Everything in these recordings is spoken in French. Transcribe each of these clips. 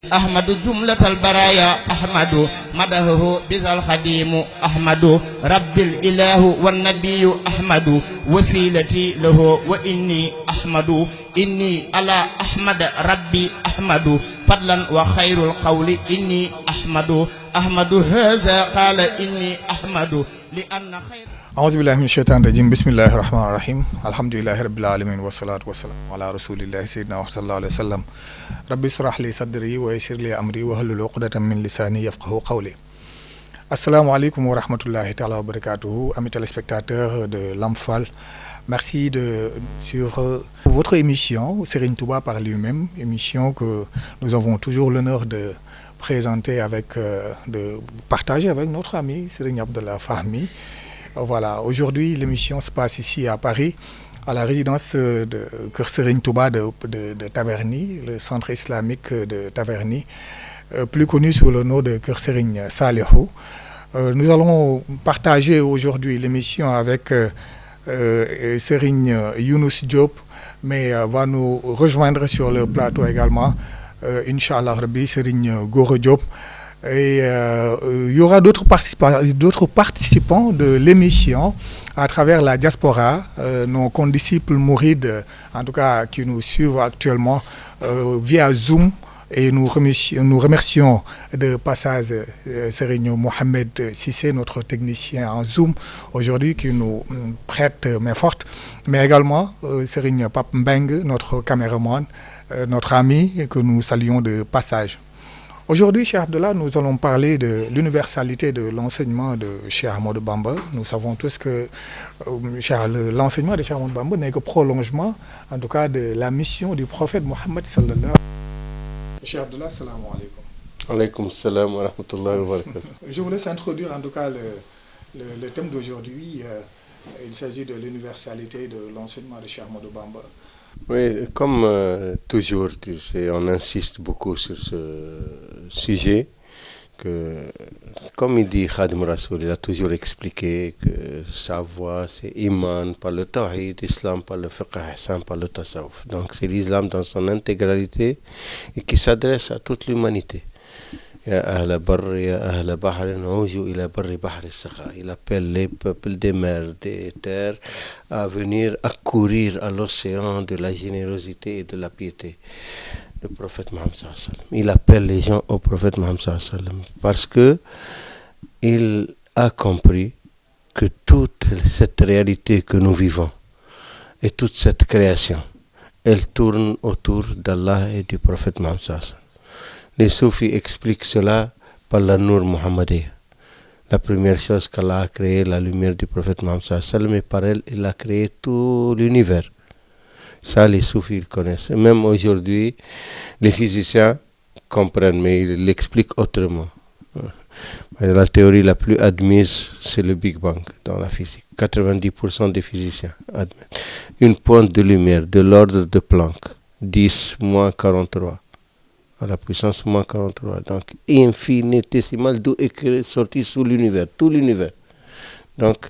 أحمد جملة البرايا أحمد مدحه بذا الخديم أحمد رب الإله والنبي أحمد وسيلتي له وإني أحمد إني على أحمد ربي أحمد فضلا وخير القول إني أحمد أحمد هذا قال إني أحمد لأن خير أعوذ بالله من الشيطان الرجيم بسم الله الرحمن الرحيم الحمد لله رب العالمين والصلاة والسلام على رسول الله سيدنا صلى الله عليه وسلم ربي اشرح لي صدري ويسر لي أمري واحلل عقدة من لساني يفقهوا قولي. Assalamu alaikum wa rahmatullahi ta'ala wa barakatuhu, amis téléspectateurs de Lamfal. Merci sur votre émission Serigne Touba par lui-même, émission que nous avons toujours l'honneur de présenter de partager avec notre ami Serigne Abdallah Fahmi. Voilà, aujourd'hui l'émission se passe ici à Paris, à la résidence de Kër Serigne Touba de Taverny, le centre islamique de Taverny, plus connu sous le nom de Kër Serigne Salihou. Nous allons partager aujourd'hui l'émission avec Serigne Younous Diop, mais va nous rejoindre sur le plateau également, Inch'Allah Rabbi, Serigne Goro Diop. Et il y aura d'autres participants de l'émission à travers la diaspora, nos condisciples mourides, en tout cas qui nous suivent actuellement via Zoom. Et nous remercions de passage Serigne Mohamed Sissé, notre technicien en Zoom aujourd'hui, qui nous prête main forte, mais également Serigne Pape Mbeng, notre caméraman, notre ami, et que nous saluons de passage. Aujourd'hui, Cheikh Abdallah, nous allons parler de l'universalité de l'enseignement de Cheikh Ahmadou Bamba. Nous savons tous que l'enseignement de Cheikh Ahmadou Bamba n'est que prolongement, en tout cas, de la mission du prophète Mohammed sallallahu alayhi wa sallam. Cheikh Abdallah, salam alaikum. Alaykoum salam wa rahmatullahi wa barakatuh. Je vous laisse introduire en tout cas le thème d'aujourd'hui. Il s'agit de l'universalité de l'enseignement de Cheikh Ahmadou Bamba. Oui, comme toujours, tu sais, on insiste beaucoup sur ce sujet, que, comme il dit Khadim Rassoul, il a toujours expliqué que sa voie, c'est Iman par le Tawhid, Islam par le Fiqh Ihsan par le Tasawwuf. Donc c'est l'islam dans son intégralité et qui s'adresse à toute l'humanité. Ya Ahla Barr, Ya Ahla Bahr, Nouju ila Barri Bahr al-Sakha. Il appelle les peuples des mers, des terres à venir accourir à l'océan de la générosité et de la piété. Le prophète Mohammed sallallahu alayhi wa sallam. Il appelle les gens au prophète Mohammed sallallahu alayhi wa sallam parce que il a compris que toute cette réalité que nous vivons et toute cette création, elle tourne autour d'Allah et du prophète Mohammed sallallahu alayhi wa sallam. Les soufis expliquent cela par la Nour Muhammadiyya. La première chose qu'Allah a créée, la lumière du prophète Mohammed sallallahu alayhi wa sallam, et par elle, il a créé tout l'univers. Ça, les soufis, ils connaissent. Et même aujourd'hui, les physiciens comprennent, mais ils l'expliquent autrement. La théorie la plus admise, c'est le Big Bang dans la physique. 90% des physiciens admettent. Une pointe de lumière de l'ordre de Planck, 10 moins 43. À la puissance moins 43. Donc, infinitésimal, d'où est sorti sous l'univers, tout l'univers. Donc,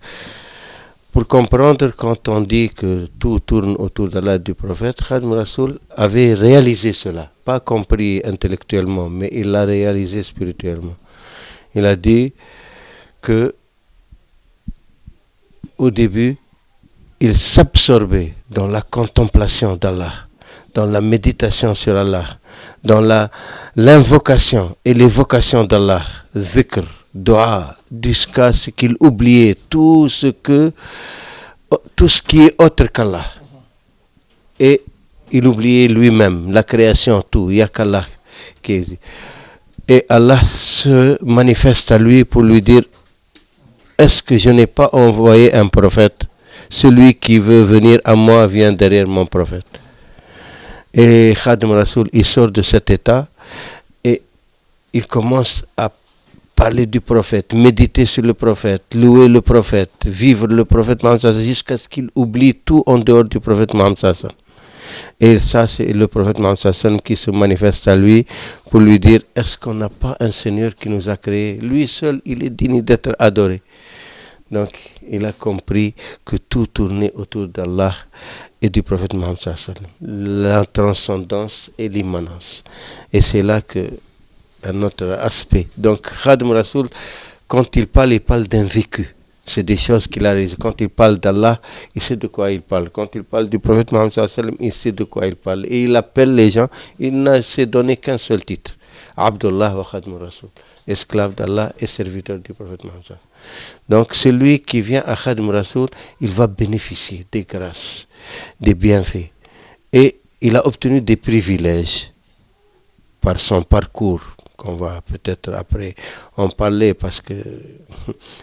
pour comprendre, quand on dit que tout tourne autour d'Allah et du prophète, Khadim Rassoul avait réalisé cela. Pas compris intellectuellement, mais il l'a réalisé spirituellement. Il a dit que, au début, il s'absorbait dans la contemplation d'Allah, dans la méditation sur Allah, dans l'invocation et l'évocation d'Allah, zikr, dua, jusqu'à ce qu'il oubliait tout ce qui est autre qu'Allah. Et il oubliait lui-même, la création, tout, il n'y a qu'Allah qui est. Et Allah se manifeste à lui pour lui dire, est-ce que je n'ai pas envoyé un prophète? Celui qui veut venir à moi vient derrière mon prophète. Et Khadim Rassoul, il sort de cet état et il commence à parler du prophète, méditer sur le prophète, louer le prophète, vivre le prophète Mohammed jusqu'à ce qu'il oublie tout en dehors du prophète Mohammed. Et ça, c'est le prophète Mohammed qui se manifeste à lui pour lui dire, est-ce qu'on n'a pas un Seigneur qui nous a créés? Lui seul, il est digne d'être adoré. Donc, il a compris que tout tournait autour d'Allah et du prophète Mohammed sallallahu alayhi wa sallam, la transcendance et l'immanence. Et c'est là que un autre aspect. Donc Khadim Rasoul, quand il parle d'un vécu. C'est des choses qu'il a réalisées. Quand il parle d'Allah, il sait de quoi il parle. Quand il parle du prophète Mohammed sallallahu alayhi wa sallam, il sait de quoi il parle. Et il appelle les gens, il n'a s'est donné qu'un seul titre. Abdullah wa Khadim Rasoul, esclave d'Allah et serviteur du prophète Mohammed sallallahu alayhi wa sallam. Donc celui qui vient à Khadim Rasoul, il va bénéficier des grâces, des bienfaits. Et il a obtenu des privilèges par son parcours, qu'on va peut-être après en parler, parce que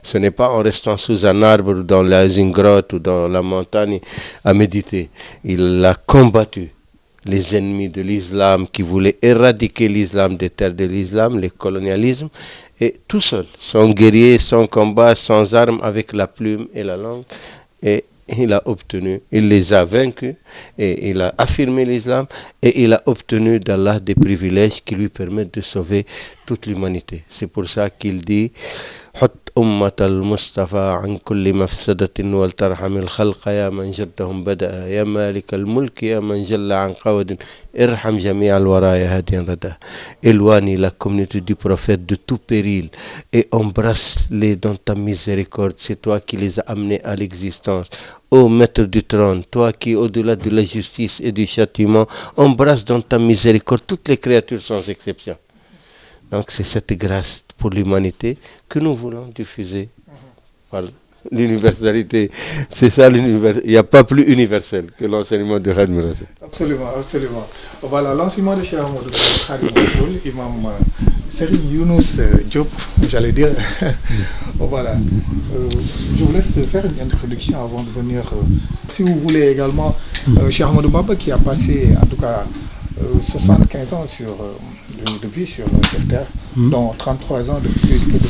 ce n'est pas en restant sous un arbre, dans une grotte ou dans la montagne à méditer. Il a combattu les ennemis de l'islam qui voulaient éradiquer l'islam des terres de l'islam, le colonialisme, et tout seul, sans guerrier, sans combat, sans armes, avec la plume et la langue. Et il a obtenu, il les a vaincus, et il a affirmé l'islam, et il a obtenu d'Allah des privilèges qui lui permettent de sauver toute l'humanité. C'est pour ça qu'il dit حط أمة المصطفى عن كل مفسدة ولترحم الخلق يا من جدهم بدأ يا مالك الملك يا من جل عن قود ارحم جميع الورى يا هادي ردى. Éloigne la communauté du prophète de tout péril et embrasse-les dans ta miséricorde. C'est toi qui les as amenés à l'existence. Ô maître du trône, toi qui au-delà de la justice et du châtiment, embrasse dans ta miséricorde toutes les créatures sans exception. Donc c'est cette grâce pour l'humanité que nous voulons diffuser par l'universalité. C'est ça l'universalité. Il n'y a pas plus universel que l'enseignement de Khadim Rasoul. Absolument, absolument. Voilà, l'enseignement de Cheikh Ahmadou Khadim Rasoul, Imam Serigne Younous Diop, j'allais dire. Voilà. Je vous laisse faire une introduction avant de venir. Si vous voulez également, Cheikh Ahmadou Bamba qui a passé en tout cas 75 ans de vie sur Terre, dont 33 ans de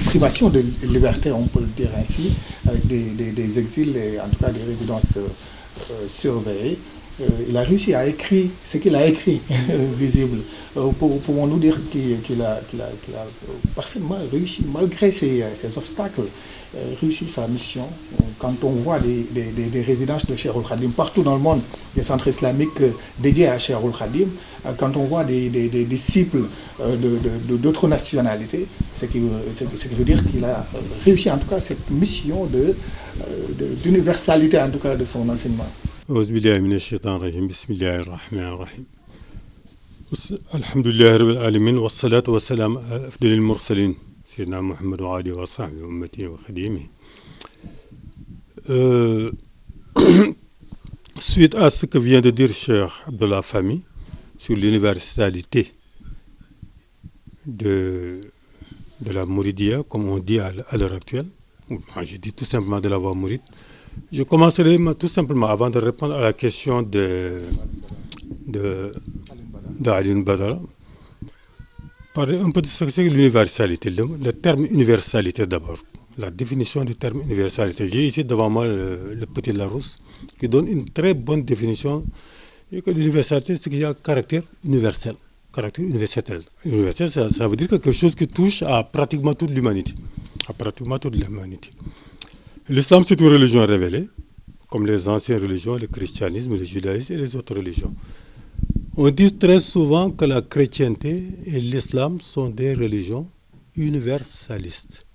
privation de liberté, on peut le dire ainsi, avec des exils et en tout cas des résidences surveillées. Il a réussi à écrire ce qu'il a écrit, visible. Pouvons-nous dire qu'il a parfaitement réussi, malgré ces obstacles, réussi sa mission. Quand on voit des résidences de Cheikh Khadim partout dans le monde, des centres islamiques dédiés à Cheikh Khadim, quand on voit des disciples d'autres nationalités, ce qui veut dire qu'il a réussi en tout cas cette mission d'universalité en tout cas de son enseignement. أعوذ بالله من الشيطان الرجيم بسم الله الرحمن الرحيم الحمد لله رب العالمين والصلاة والسلام على أفضل المرسلين سيدنا محمد وآله وصحبه وأمته وخديمه. Suite à ce que vient de dire Cheikh Abdallah Fahmy sur l'universalité de la Mouridia, comme on dit à l'heure actuelle, je dis tout simplement de la voie mouride. Je commencerai tout simplement, avant de répondre à la question d'Aline Badara, par un peu de ce que c'est l'universalité. Le terme universalité d'abord, la définition du terme universalité. J'ai ici devant moi le petit Larousse qui donne une très bonne définition. Et que l'universalité, c'est qu'il y a un caractère universel. Caractère universel. Universel, ça veut dire quelque chose qui touche à pratiquement toute l'humanité. L'islam, c'est une religion révélée, comme les anciennes religions, le christianisme, le judaïsme et les autres religions. On dit très souvent que la chrétienté et l'islam sont des religions universalistes.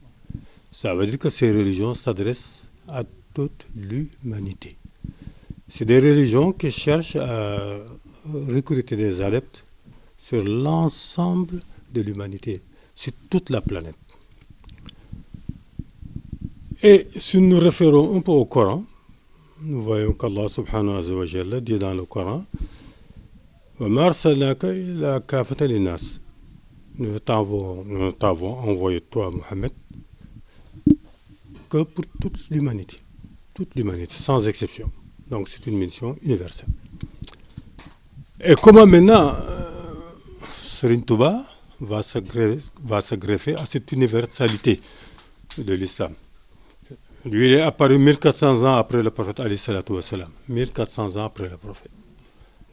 Ça veut dire que ces religions s'adressent à toute l'humanité. C'est des religions qui cherchent à recruter des adeptes sur l'ensemble de l'humanité, sur toute la planète. Et si nous référons un peu au Coran, nous voyons qu'Allah subhanahu wa ta'ala dit dans le Coran وَمَا أَرْسَلْنَاكَ إِلَّا كَافَةً لِلنَّاسِ. Nous t'avons envoyé toi, Mohammed, que pour toute l'humanité, sans exception. Donc c'est une mission universelle. Et comment maintenant Serigne Touba va se greffer à cette universalité de l'islam. Lui, il est apparu 1400 ans après le prophète alayhi salatu wassalam. 1400 ans après le prophète.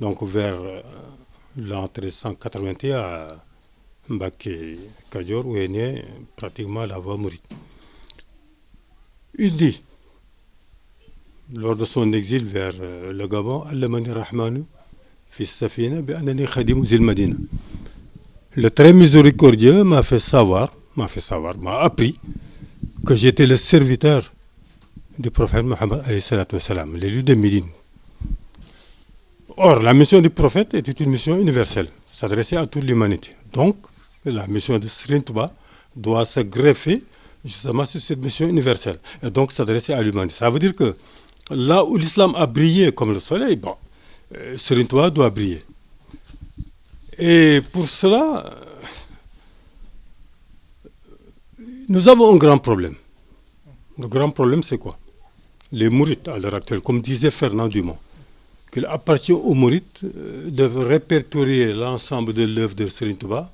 Donc vers l'an 1381 à Mbacké Kadior, où est née pratiquement la voie mouride. Il dit lors de son exil vers le Gabon, Allamani Rahmanu, fils Safina, bi'annani khadim zil Madina. Le très miséricordieux m'a appris que j'étais le serviteur du prophète Mohammed alayhi salatu wassalam, l'élu de Médine. Or, la mission du prophète était une mission universelle, s'adressait à toute l'humanité. Donc, la mission de Serigne Touba doit se greffer justement sur cette mission universelle et donc s'adresser à l'humanité. Ça veut dire que là où l'islam a brillé comme le soleil, bon, Serigne Touba doit briller. Et pour cela, nous avons un grand problème. Le grand problème, c'est quoi? Les mourites, à l'heure actuelle, comme disait Fernand Dumont, qu'il appartient aux mourites de répertorier l'ensemble de l'œuvre de Serigne Touba.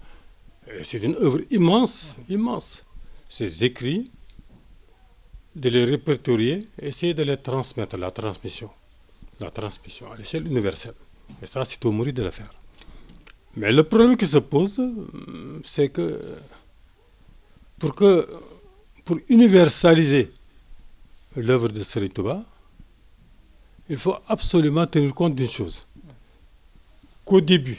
C'est une œuvre immense, immense. Ces écrits, de les répertorier, essayer de les transmettre, la transmission à l'échelle universelle. Et ça, c'est aux mourites de le faire. Mais le problème qui se pose, c'est que pour universaliser l'œuvre de Serigne Touba, il faut absolument tenir compte d'une chose. Qu'au début,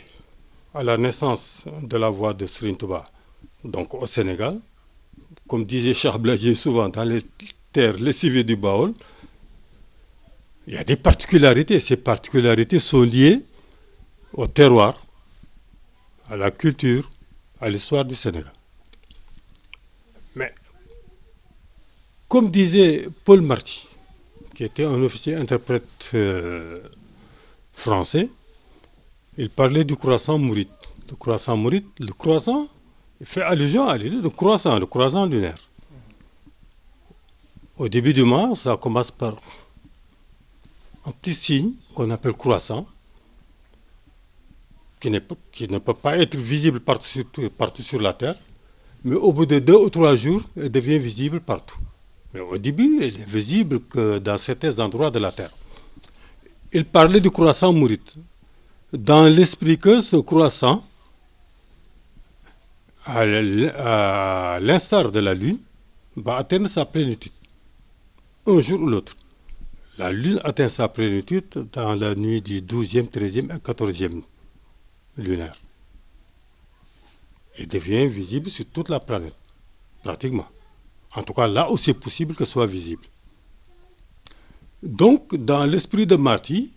à la naissance de la voix de Serigne Touba, donc au Sénégal, comme disait Cheikh Bladier souvent dans les terres lessivées du Baol, il y a des particularités. Ces particularités sont liées au terroir, à la culture, à l'histoire du Sénégal. Mais, comme disait Paul Marty, qui était un officier interprète français, il parlait du croissant mouride. Le croissant mouride, le croissant, il fait allusion à l'idée de croissant, le croissant lunaire. Au début du mois, ça commence par un petit signe qu'on appelle croissant, qui ne peut pas être visible partout sur la Terre, mais au bout de 2 ou 3 jours, il devient visible partout. Mais au début, il est visible que dans certains endroits de la Terre. Il parlait du croissant mouride, dans l'esprit que ce croissant, à l'instar de la Lune, va atteindre sa plénitude, un jour ou l'autre. La Lune atteint sa plénitude dans la nuit du 12e, 13e et 14e lunaire. Et devient visible sur toute la planète, pratiquement. En tout cas, là où c'est possible que ce soit visible. Donc, dans l'esprit de Marty,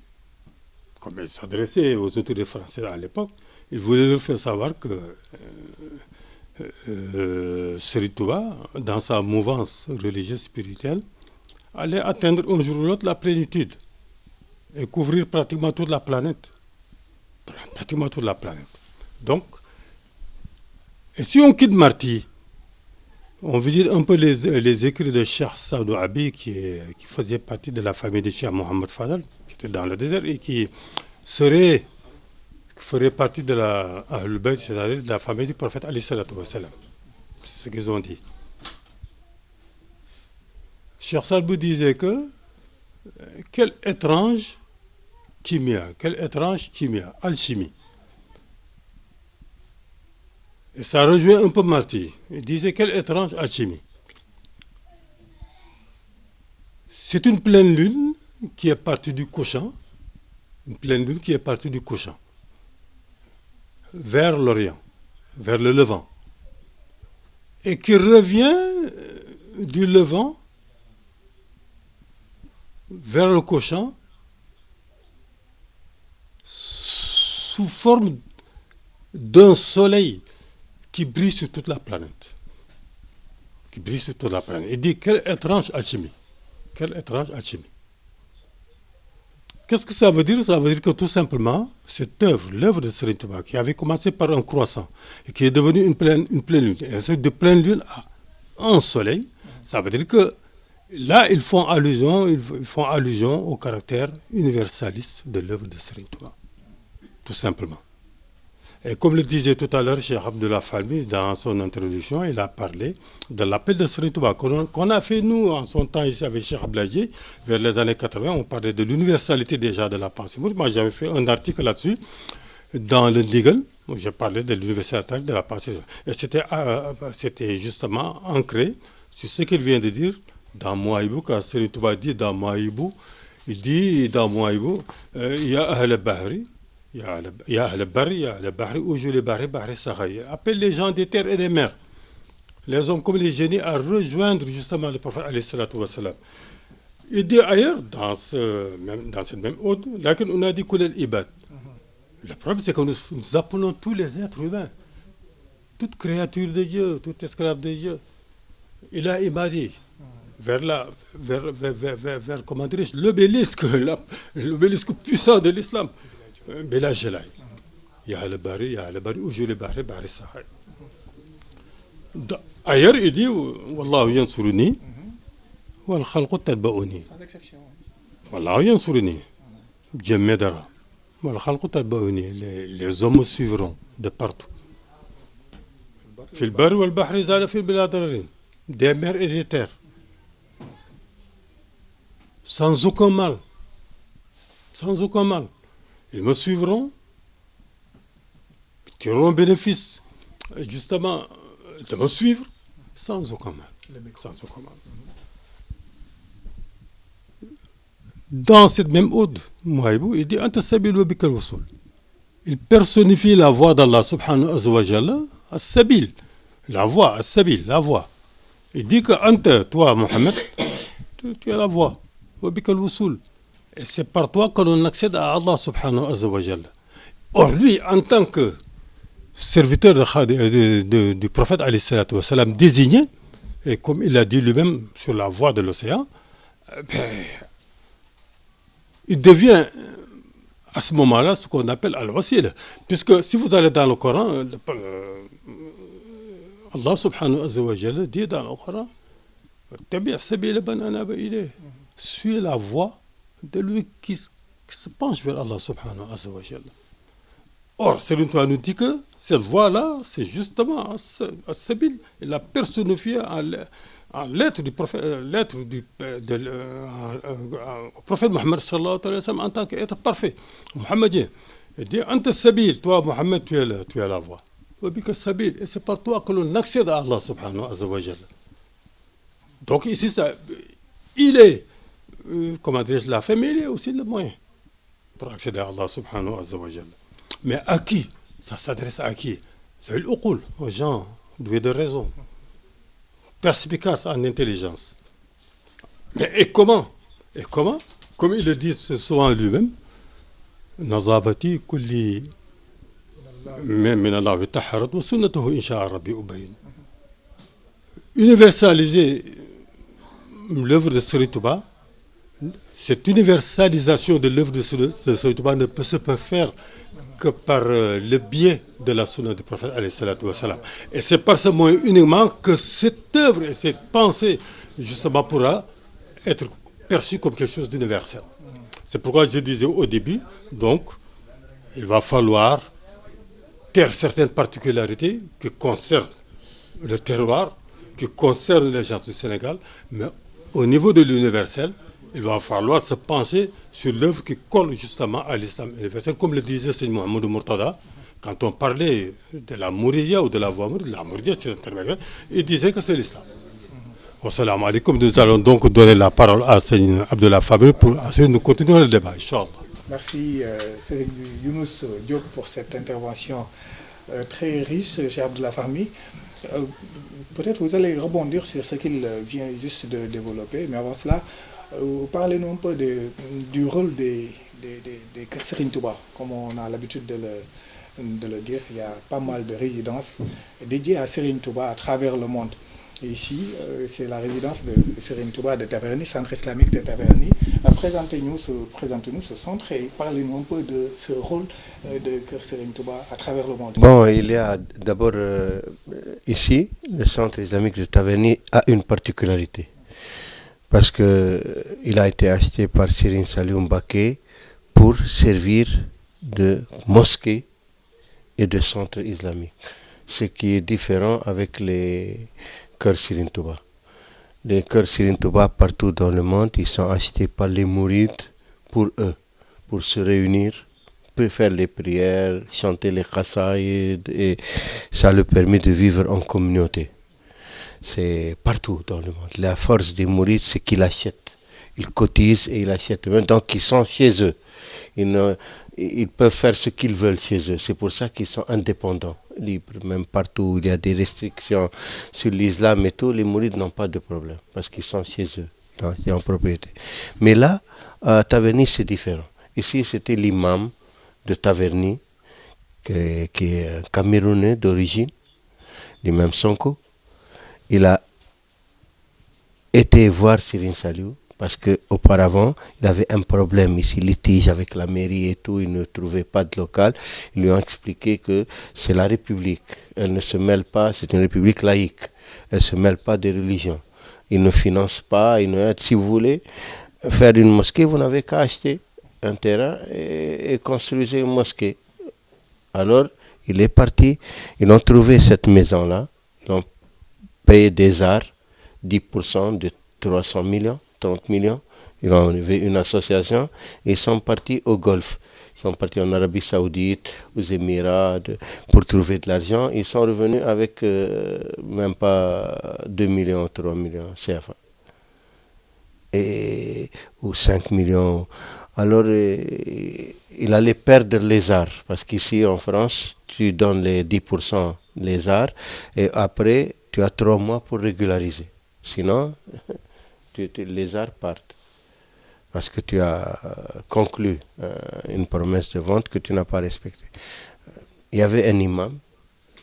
comme il s'adressait aux autorités françaises à l'époque, il voulait leur faire savoir que Serigne Touba, dans sa mouvance religieuse spirituelle, allait atteindre un jour ou l'autre la plénitude et couvrir pratiquement toute la planète. Pratiquement toute la planète. Donc, et si on quitte Marty, on visite un peu les écrits de Cheikh Saadou Abi, qui faisait partie de la famille de Cheikh Mohammed Fadal, qui était dans le désert et qui ferait partie de c'est-à-dire de la famille du prophète alayhi salatu wassalam. C'est ce qu'ils ont dit. Cheikh Saadou disait que quelle étrange alchimie. Et ça rejoint un peu Marty. Il disait quelle étrange alchimie. C'est une pleine lune qui est partie du couchant, vers l'Orient, vers le Levant, et qui revient du Levant vers le couchant sous forme d'un soleil qui brille sur toute la planète. Il dit quelle étrange alchimie. Qu'est-ce que ça veut dire? Ça veut dire que tout simplement, cette œuvre, l'œuvre de Serigne Touba, qui avait commencé par un croissant et qui est devenue une pleine lune, et ensuite de pleine lune à un soleil, ça veut dire que là, ils font allusion au caractère universaliste de l'œuvre de Serigne Touba. Tout simplement. Et comme le disait tout à l'heure Cheikh Abdullah Falmi dans son introduction, il a parlé de l'appel de Serigne Touba qu'on a fait nous en son temps ici avec Cheikh Bladier, vers les années 80. On parlait de l'universalité déjà de la pensée. Moi, j'avais fait un article là-dessus dans le Ndigal, où je parlais de l'universalité de la pensée. Et c'était justement ancré sur ce qu'il vient de dire dans Mouaïbou, quand Serigne Touba dit dans Mouaïbou, Il dit dans Mouaïbou, Ya Ahl Bahri, Ya Ahl Barri, Ya Ahl Bahri, Ujul Bahri, Bahri Sahaya. Appelle les gens des terres et des mers, les hommes comme les génies, à rejoindre justement le prophète alayhi salatu wa salam. Il dit ailleurs, dans cette même ode, là on a dit Koulel Ibad. Le problème, c'est que nous appelons tous les êtres humains, toute créature de Dieu, tout esclave de Dieu. Il a ibadi vers comment dirais-je, l'obélisque puissant de l'islam. Bela Jelay. Ya al-Bari, Ujul Bahri, Bahri Sahai. Ailleurs, il dit Wallahu yansuruni, wal khalqu tadba'uni. Wallahu yansuruni, Dieu m'aidera. Les hommes suivront de partout. Fil bar wal bahri zala fil bilad, des mers et des terres, sans aucun mal, sans aucun mal. Ils me suivront, tireront bénéfice justement de me suivre sans aucun mal. Sans aucun mal. Dans cette même ode, Mouaïbou, il dit Anta sabil wa bikal wusul. Il personnifie la voie d'Allah subhanahu wa ta'ala, as-sabil, la voie, as-sabil, la voie. Il dit que Anta, toi, Mohammed, tu es la voie, wa bikal wusul. Et c'est par toi que l'on accède à Allah subhanahu wa ta'ala. Or, lui, en tant que serviteur du prophète alayhi salatu wa salam désigné, et comme il a dit lui-même sur la voie de l'océan, il devient à ce moment-là ce qu'on appelle al-wasila. Puisque si vous allez dans le Coran, Allah subhanahu wa ta'ala dit dans le Coran, suis la voie de lui qui se penche vers Allah subhanahu wa ta'ala. Or, Serigne Touba nous dit que cette voie-là, c'est justement As-Sabil. Il a personnifié en lettre du prophète, au prophète Mohammed sallallahu alayhi wa sallam en tant qu'être parfait, Mohammedien. Il dit Anta Sabil, toi Mohammed, tu es la voie. Sabil, et c'est par toi que l'on accède à Allah subhanahu wa ta'ala. Donc ici, il est, comment dirais-je, la fin, mais il est aussi le moyen pour accéder à Allah subhanahu wa ta'ala. Mais à qui? Ça s'adresse à qui? C'est l'uqul, aux gens doués de raison, perspicaces en intelligence. Mais et comment? Comme il le dit souvent lui-même, Nazabati kulli min Allah wa taharat wa sunnatuhu insha'a rabbi ubayin. Universaliser l'œuvre de Serigne Touba, cette universalisation de l'œuvre de Serigne Touba ne peut se faire que par le biais de la sunna du prophète alayhi salatu wa salam. Et c'est par ce moyen uniquement que cette œuvre et cette pensée justement pourra être perçue comme quelque chose d'universel. C'est pourquoi je disais au début, donc, il va falloir taire certaines particularités qui concernent le terroir, qui concernent les gens du Sénégal, mais au niveau de l'universel, il va falloir se pencher sur l'œuvre qui colle justement à l'islam universel. Comme le disait Seigneur Mohamed Mourtada, quand on parlait de la Mouridia ou de la voie Mouride, la Mouridia c'est intermédiaire, il disait que c'est l'islam. Wassalamu alaikum. Nous allons donc donner la parole à Seigneur Abdullah Fabri pour ensuite nous continuer le débat, Inch'Allah. Merci Serigne Younous Diop pour cette intervention très riche, cher Abdullah Fahmi. Peut-être vous allez rebondir sur ce qu'il vient juste de développer, mais avant cela, parlez-nous un peu du rôle des Serigne Touba. Comme on a l'habitude de le dire, il y a pas mal de résidences dédiées à Serigne Touba à travers le monde. Et ici, c'est la résidence de Serigne Touba de Taverny, centre islamique de Taverny. Présentez-nous ce centre et parlez-nous un peu de ce rôle de Serigne Touba à travers le monde. Bon, il y a d'abord ici, le centre islamique de Taverny a une particularité. Parce qu'il a été acheté par Serigne Saliou Mbacké pour servir de mosquée et de centre islamique. Ce qui est différent avec les cœurs Serigne Touba. Les cœurs Serigne Touba partout dans le monde, ils sont achetés par les mourides pour eux, pour se réunir, pour faire les prières, chanter les khasaïd, et ça leur permet de vivre en communauté. C'est partout dans le monde. La force des mourides, c'est qu'ils achètent. Ils cotisent et ils achètent eux-mêmes. Donc ils sont chez eux. Ils peuvent faire ce qu'ils veulent chez eux. C'est pour ça qu'ils sont indépendants, libres. Même partout où il y a des restrictions sur l'islam et tout, les mourides n'ont pas de problème parce qu'ils sont chez eux, en propriété. Mais là, à Taverny, c'est différent. Ici, c'était l'imam de Taverny, qui est un Camerounais d'origine, l'imam Sonko. Il a été voir Serigne Saliou parce qu'auparavant, il avait un problème ici, litige avec la mairie et tout, il ne trouvait pas de local. Ils lui ont expliqué que c'est la République, elle ne se mêle pas, c'est une République laïque, elle ne se mêle pas des religions. Il ne finance pas, si vous voulez faire une mosquée, vous n'avez qu'à acheter un terrain et construire une mosquée. Alors, il est parti, ils ont trouvé cette maison-là, ils ont payé des arts, 10% de 300 millions, 30 millions. Ils ont enlevé une association et ils sont partis au Golfe. Ils sont partis en Arabie Saoudite, aux Émirats, pour trouver de l'argent. Ils sont revenus avec même pas 2 millions, 3 millions CFA. Ou 5 millions. Alors, il allait perdre les arts. Parce qu'ici, en France, tu donnes les 10% les arts et après, tu as 3 mois pour régulariser. Sinon, les arts partent. Parce que tu as conclu une promesse de vente que tu n'as pas respectée. Il y avait un imam,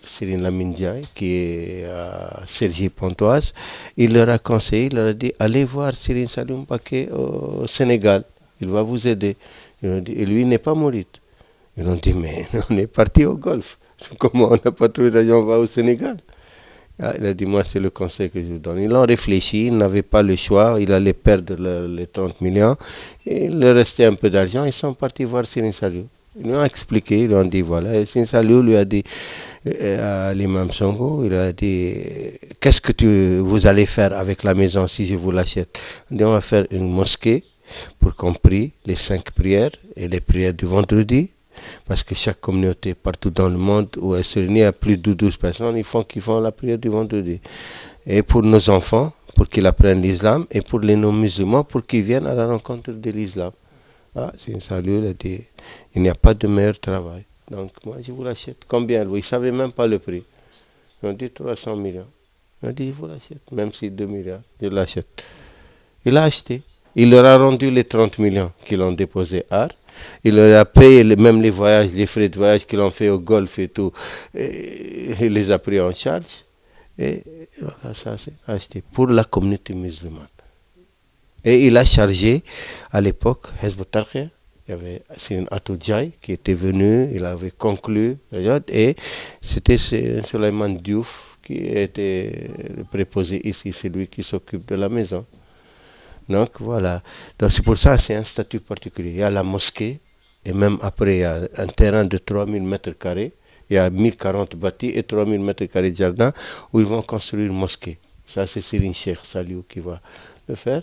Serigne Lamine Ndiaye, qui est à Cergy-Pontoise. Il leur a conseillé, il leur a dit, allez voir Serigne Saliou Mbacké au Sénégal, il va vous aider. Et lui, il n'est pas mouride. Ils ont dit, mais on est parti au Golfe. Comment on n'a pas trouvé d'argent, on va au Sénégal. Il a dit, moi, c'est le conseil que je vous donne. Ils ont réfléchi, ils n'avaient pas le choix, il allait perdre les 30 millions. Et il leur restait un peu d'argent, ils sont partis voir Serigne Saliou. Ils lui ont expliqué, ils lui ont dit, voilà. Et Serigne Saliou lui a dit, à l'imam Sonko, il a dit, qu'est-ce que vous allez faire avec la maison si je vous l'achète? On dit, on va faire une mosquée pour qu'on prie les 5 prières et les prières du vendredi. Parce que chaque communauté partout dans le monde où elle se réunit à plus de 12 personnes, ils font la prière du vendredi. Et pour nos enfants, pour qu'ils apprennent l'islam, et pour les non-musulmans, pour qu'ils viennent à la rencontre de l'islam. C'est un salut, il a dit, il n'y a pas de meilleur travail. Donc moi je vous l'achète. Combien? Ils ne savaient même pas le prix. Ils ont dit 300 millions. Ils ont dit, je vous l'achète, même si 2 milliards, je l'achète. Il a acheté. Il leur a rendu les 30 millions qu'ils ont déposé à. Il leur a payé même les voyages, les frais de voyage qu'ils ont fait au Golfe et tout. Et il les a pris en charge. Et voilà, ça c'est acheté pour la communauté musulmane. Et il a chargé à l'époque Hezb al-Tarqiyyah. Il y avait Serigne Atou Diaye qui était venu, il avait conclu. Et c'était Souleymane Diouf qui était le préposé ici, c'est lui qui s'occupe de la maison. Donc voilà, donc c'est pour ça que c'est un statut particulier. Il y a la mosquée, et même après il y a un terrain de 3000 mètres carrés, il y a 1040 bâtis et 3000 mètres carrés de jardin où ils vont construire une mosquée. Ça c'est Serigne Cheikh Saliou qui va le faire.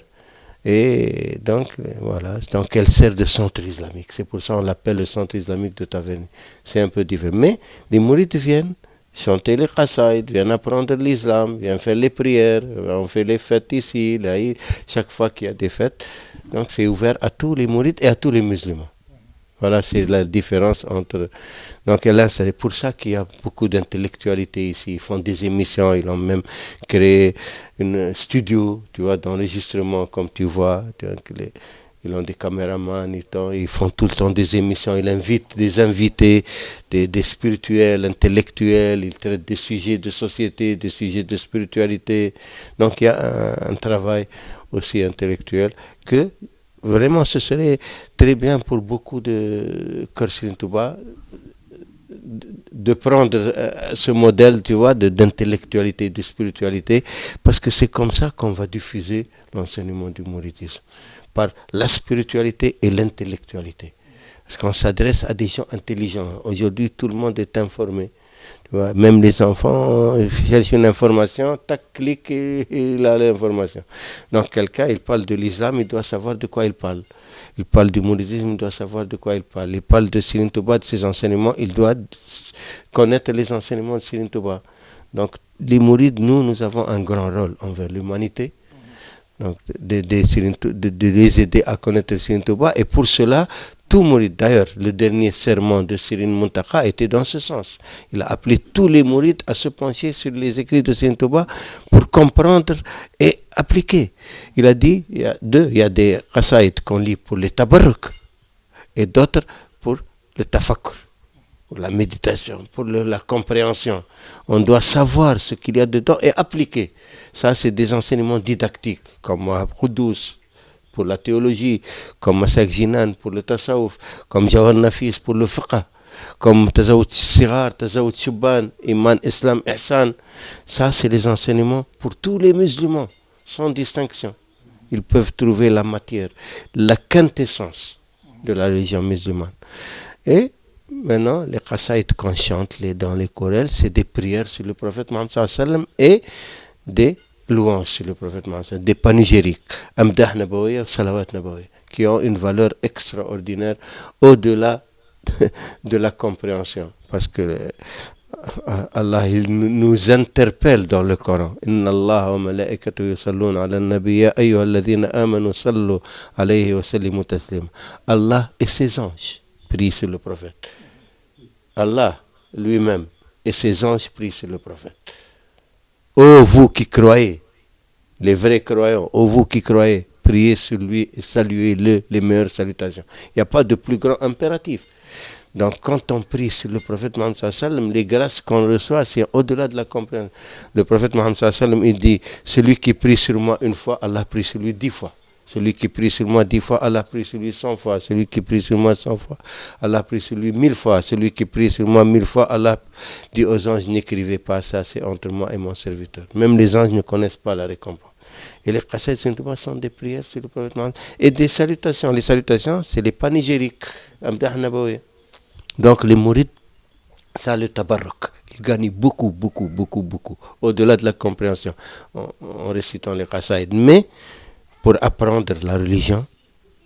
Et donc voilà, donc elle sert de centre islamique. C'est pour ça qu'on l'appelle le centre islamique de Taverny. C'est un peu différent. Mais les mourides viennent chanter les qasaïd, viennent apprendre l'islam, viennent faire les prières, on fait les fêtes ici, là, chaque fois qu'il y a des fêtes. Donc c'est ouvert à tous les mourides et à tous les musulmans. Voilà, c'est la différence entre... Donc là, c'est pour ça qu'il y a beaucoup d'intellectualité ici. Ils font des émissions, ils ont même créé un studio, tu vois, d'enregistrement, comme tu vois. Ils ont des caméramans, ils font tout le temps des émissions, ils invitent des invités, des spirituels, intellectuels, ils traitent des sujets de société, des sujets de spiritualité. Donc il y a un travail aussi intellectuel que vraiment ce serait très bien pour beaucoup de Kër Serigne Touba de prendre ce modèle, tu vois, d'intellectualité, de spiritualité, parce que c'est comme ça qu'on va diffuser l'enseignement du mouridisme, par la spiritualité et l'intellectualité. Parce qu'on s'adresse à des gens intelligents. Aujourd'hui, tout le monde est informé. Tu vois, même les enfants cherchent une information, tac, clic, et il a l'information. Donc quelqu'un, il parle de l'islam, il doit savoir de quoi il parle. Il parle du mouridisme, il doit savoir de quoi il parle. Il parle de Serigne Touba, de ses enseignements, il doit connaître les enseignements de Serigne Touba. Donc les mourides, nous avons un grand rôle envers l'humanité. Donc, de les aider à connaître Serigne Touba. Et pour cela, tout mouride, d'ailleurs, le dernier sermon de Serigne Mountakha était dans ce sens. Il a appelé tous les mourides à se pencher sur les écrits de Serigne Touba pour comprendre et appliquer. Il a dit, il y a des qasaïd qu'on lit pour les tabarruk et d'autres pour le tafakkur, pour la méditation, pour la compréhension. On doit savoir ce qu'il y a dedans et appliquer. Ça, c'est des enseignements didactiques, comme Khoudous pour la théologie, comme Masak Jinan pour le tasawuf, comme Jawhar Nafis pour le fiqh, comme Tazawut Sigar, Tazawut Shubban, Iman, Islam, Ihsan. Ça, c'est les enseignements pour tous les musulmans, sans distinction. Ils peuvent trouver la matière, la quintessence de la religion musulmane. Et maintenant, les qasaïd qu'on chante dans les chorales, c'est des prières sur le prophète Mohammed sallallahu alayhi wa sallam et des louanges sur le prophète Mohammed, des panégyriques, amdah nabawiya, salawat nabawiya, qui ont une valeur extraordinaire au-delà de la compréhension. Parce que Allah, il nous interpelle dans le Coran. Inna Allah wa malaikatahu yusalluna ala nabi ya ayyuhalladhina amanu sallu alayhi wa sallimu taslima. Allah et ses anges prient sur le prophète. Allah lui-même et ses anges prient sur le prophète. Ô vous qui croyez, les vrais croyants, ô vous qui croyez, priez sur lui et saluez-le les meilleures salutations. Il n'y a pas de plus grand impératif. Donc quand on prie sur le prophète Mohammed sallallahu alayhi wa sallam, les grâces qu'on reçoit, c'est au-delà de la compréhension. Le prophète Mohammed sallallahu alayhi wa sallam, il dit, celui qui prie sur moi une fois, Allah prie sur lui 10 fois. Celui qui prie sur moi 10 fois, Allah prie sur lui 100 fois. Celui qui prie sur moi 100 fois, Allah prie sur lui 1000 fois. Celui qui prie sur moi 1000 fois, Allah dit aux anges, n'écrivez pas ça, c'est entre moi et mon serviteur. Même les anges ne connaissent pas la récompense. Et les qasaïd sont des prières sur le prophète Mohammed et des salutations. Les salutations, c'est les panégyriques. Amdah nabawiya. Donc les mourides, ça le tabarruk. Ils gagnent beaucoup, au-delà de la compréhension, en récitant les qasaïd. Mais pour apprendre la religion,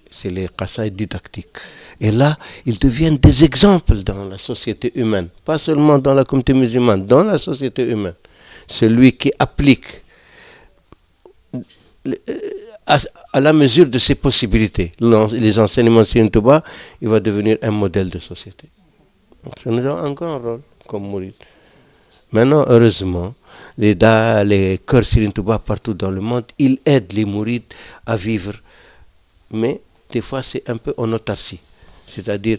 c'est les qasaïd didactiques. Et là, ils deviennent des exemples dans la société humaine. Pas seulement dans la communauté musulmane, dans la société humaine. Celui qui applique à la mesure de ses possibilités les enseignements de Serigne Touba, il va devenir un modèle de société. Donc, ça nous a un grand rôle comme mouride. Maintenant, heureusement, les chœurs Serigne Touba partout dans le monde, ils aident les mourides à vivre. Mais des fois, c'est un peu en autarcie. C'est-à-dire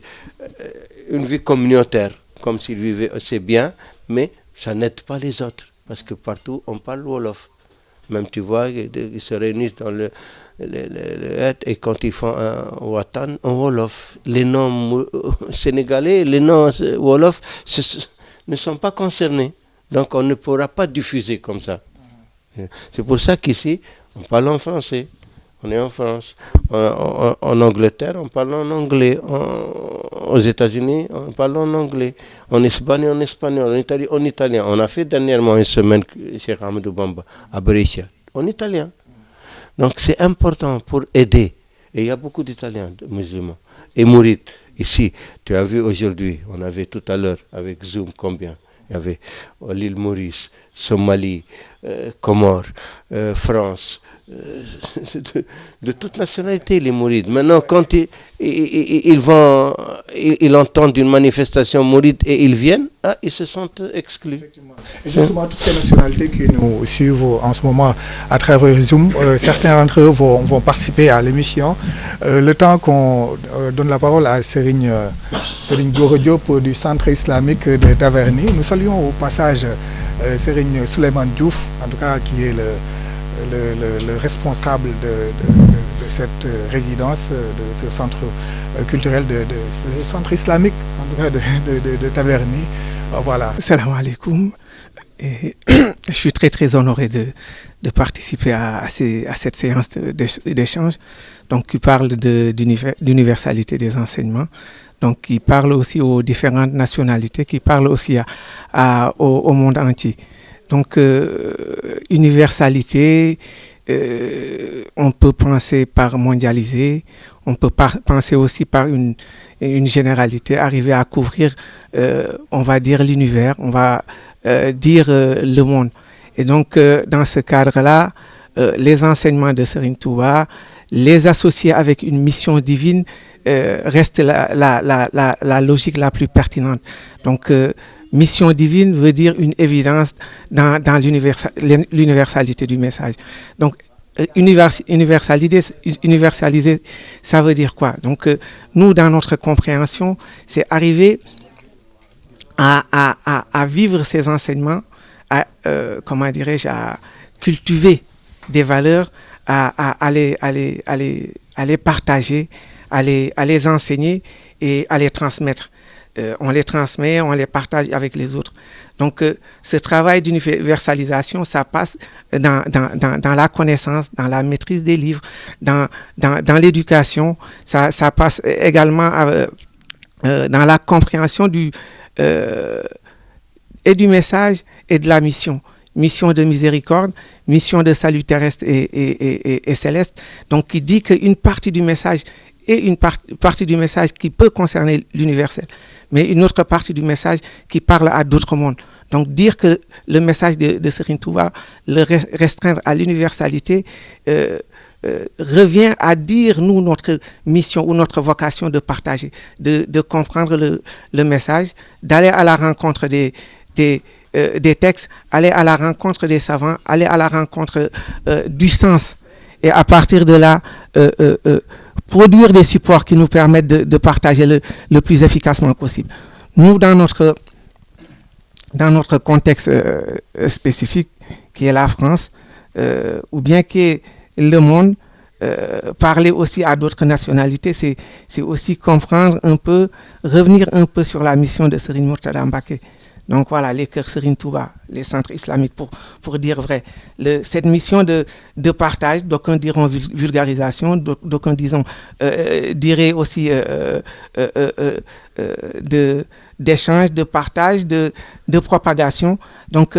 une vie communautaire, comme s'ils vivaient assez bien, mais ça n'aide pas les autres. Parce que partout, on parle Wolof. Même tu vois, ils se réunissent dans le et quand ils font un Watan, en Wolof. Les noms sénégalais, les noms Wolof ne sont pas concernés. Donc on ne pourra pas diffuser comme ça. C'est pour ça qu'ici, on parle en français. On est en France. En Angleterre, on parle en anglais. Aux États-Unis, on parle en anglais. En Espagne, en espagnol. En Italie, en italien. On a fait dernièrement une semaine Cheikh Ahmadou Bamba à Brescia, en italien. Donc c'est important pour aider. Et il y a beaucoup d'Italiens musulmans. Et mourides. Ici, tu as vu aujourd'hui, on avait tout à l'heure avec Zoom combien? Il y avait l'île Maurice, Somalie, Comores, France, de toute nationalité les mourides. Maintenant, quand ils entendent une manifestation mouride et ils viennent, ils se sentent exclus. Et justement, toutes ces nationalités qui nous suivent en ce moment à travers Zoom, certains d'entre eux vont participer à l'émission. Le temps qu'on donne la parole à Serigne Gora Diop du Centre islamique de Taverny, nous saluons au passage Serigne Souleymane Diouf, en tout cas qui est le responsable de cette résidence, de ce centre culturel, de ce centre islamique, en tout cas de Taverny. Voilà. Salam alaikum. Et je suis très honoré de participer à cette séance d'échange, donc qui parle d'universalité des enseignements, donc qui parle aussi aux différentes nationalités, qui parle aussi au monde entier. Donc universalité, on peut penser par mondialiser, on peut penser aussi par une généralité, arriver à couvrir, on va dire l'univers, on va dire le monde. Et donc dans ce cadre-là, les enseignements de Serigne Touba, les associer avec une mission divine reste la logique la plus pertinente. Donc, mission divine veut dire une évidence dans l'universalité du message. Donc, universaliser, ça veut dire quoi? Donc, nous, dans notre compréhension, c'est arriver à vivre ces enseignements, à cultiver des valeurs, à les partager, à les enseigner et à les transmettre. On les transmet, on les partage avec les autres. Donc, ce travail d'universalisation, ça passe dans la connaissance, dans la maîtrise des livres, dans l'éducation. Ça passe également dans la compréhension du message et de la mission. Mission de miséricorde, mission de salut terrestre et céleste. Donc, qui dit qu'une partie du message est une partie du message qui peut concerner l'universel, mais une autre partie du message qui parle à d'autres mondes. Donc, dire que le message de Serigne Touba, le restreindre à l'universalité, revient à dire, nous, notre mission ou notre vocation de partager, de comprendre le message, d'aller à la rencontre des textes, aller à la rencontre des savants, aller à la rencontre du sens. Et à partir de là, produire des supports qui nous permettent de partager le plus efficacement possible. Nous, dans notre contexte spécifique, qui est la France, ou bien qui est le monde, parler aussi à d'autres nationalités, c'est aussi comprendre un peu, revenir un peu sur la mission de Serigne Mourtada Mbacké. Donc voilà, les Kër Serigne Touba, les centres islamiques, pour dire vrai. Cette mission de partage, d'aucuns diront vulgarisation, d'aucuns diraient aussi d'échange, de partage, de propagation. Donc,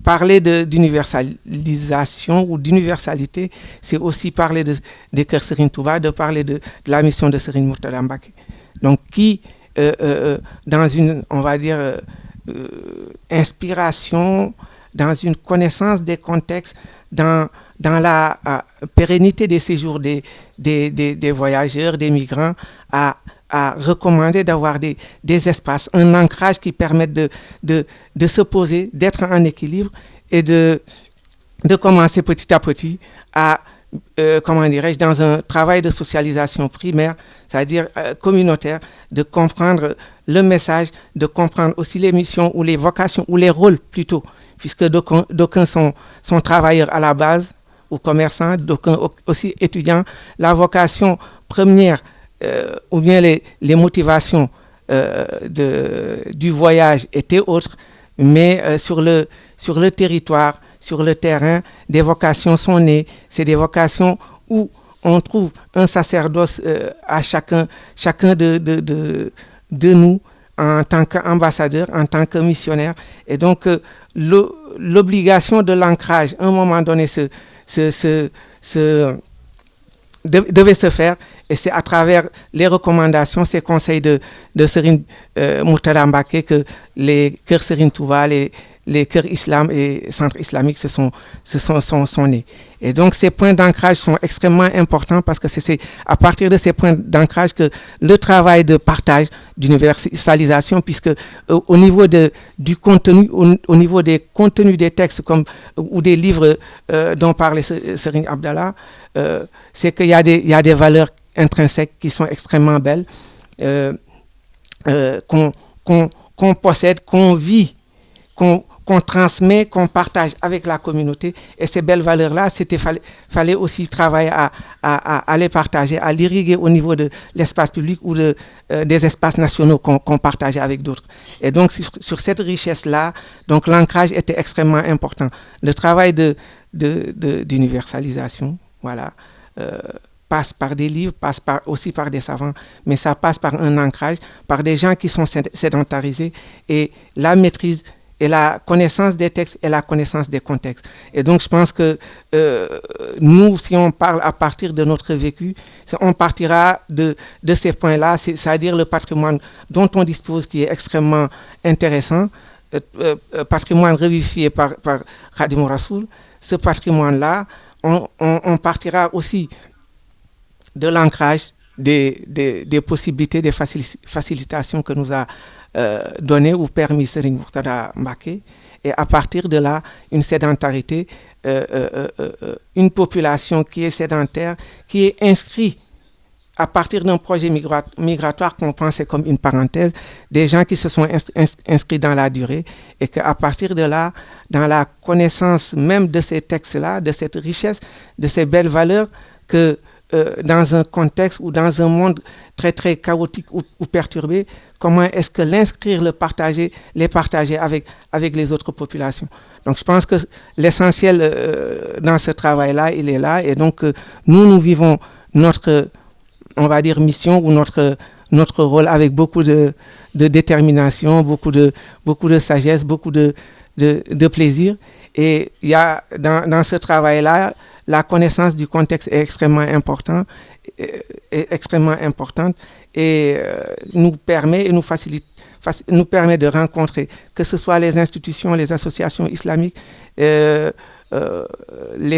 parler d'universalisation ou d'universalité, c'est aussi parler de Kër Serigne Touba, de parler de la mission de Serigne Mourtada Mbacké. Donc, qui... dans une, on va dire, inspiration, dans une connaissance des contextes, dans la pérennité des séjours des voyageurs, des migrants, à recommander d'avoir des espaces, un ancrage qui permette de se poser, d'être en équilibre et de commencer petit à petit à dans un travail de socialisation primaire, c'est-à-dire communautaire, de comprendre le message, de comprendre aussi les missions ou les vocations ou les rôles plutôt, puisque d'aucuns sont travailleurs à la base ou commerçants, d'aucuns aussi étudiants. La vocation première ou bien les motivations du voyage étaient autres, mais sur le territoire, sur le terrain, des vocations sont nées. C'est des vocations où on trouve un sacerdoce à chacun de nous en tant qu'ambassadeur, en tant que missionnaire. Et donc, l'obligation de l'ancrage, à un moment donné, devait se faire. Et c'est à travers les recommandations, ces conseils de Serigne Mourtada Mbacké que les Kër Serigne Touba, les Kër Islam et centres islamiques sont nés. Et donc, ces points d'ancrage sont extrêmement importants parce que c'est à partir de ces points d'ancrage que le travail de partage, d'universalisation, puisque au niveau du contenu, au niveau des contenus des textes ou des livres dont parlait Serigne Abdallah, c'est qu'il y a des valeurs intrinsèques qui sont extrêmement belles, qu'on possède, qu'on vit, qu'on transmet, qu'on partage avec la communauté. Et ces belles valeurs-là, fallait aussi travailler à les partager, à l'irriguer au niveau de l'espace public ou des espaces nationaux qu'on partageait avec d'autres. Et donc, sur cette richesse-là, donc l'ancrage était extrêmement important. Le travail d'universalisation, voilà, passe par des livres, passe aussi par des savants, mais ça passe par un ancrage, par des gens qui sont sédentarisés, et la maîtrise et la connaissance des textes et la connaissance des contextes. Et donc, je pense que nous, si on parle à partir de notre vécu, on partira de ces points-là, c'est-à-dire le patrimoine dont on dispose qui est extrêmement intéressant, patrimoine revivifié par Khadim Rassoul, ce patrimoine-là, on partira aussi de l'ancrage des possibilités, des facilitations que nous a donné ou permis Serigne Mourtada Mbacké, et à partir de là, une sédentarité, une population qui est sédentaire, qui est inscrite à partir d'un projet migratoire qu'on pensait comme une parenthèse, des gens qui se sont inscrits dans la durée, et qu'à partir de là, dans la connaissance même de ces textes-là, de cette richesse, de ces belles valeurs, que dans un contexte ou dans un monde très très chaotique ou perturbé, comment est-ce que l'inscrire, les partager avec les autres populations. Donc je pense que l'essentiel dans ce travail-là, il est là, et donc nous vivons notre, on va dire, mission ou notre rôle avec beaucoup de détermination, beaucoup de sagesse, beaucoup de plaisir. Et il y a dans ce travail-là, la connaissance du contexte est extrêmement importante et nous permet et nous permet de rencontrer, que ce soit les institutions, les associations islamiques, les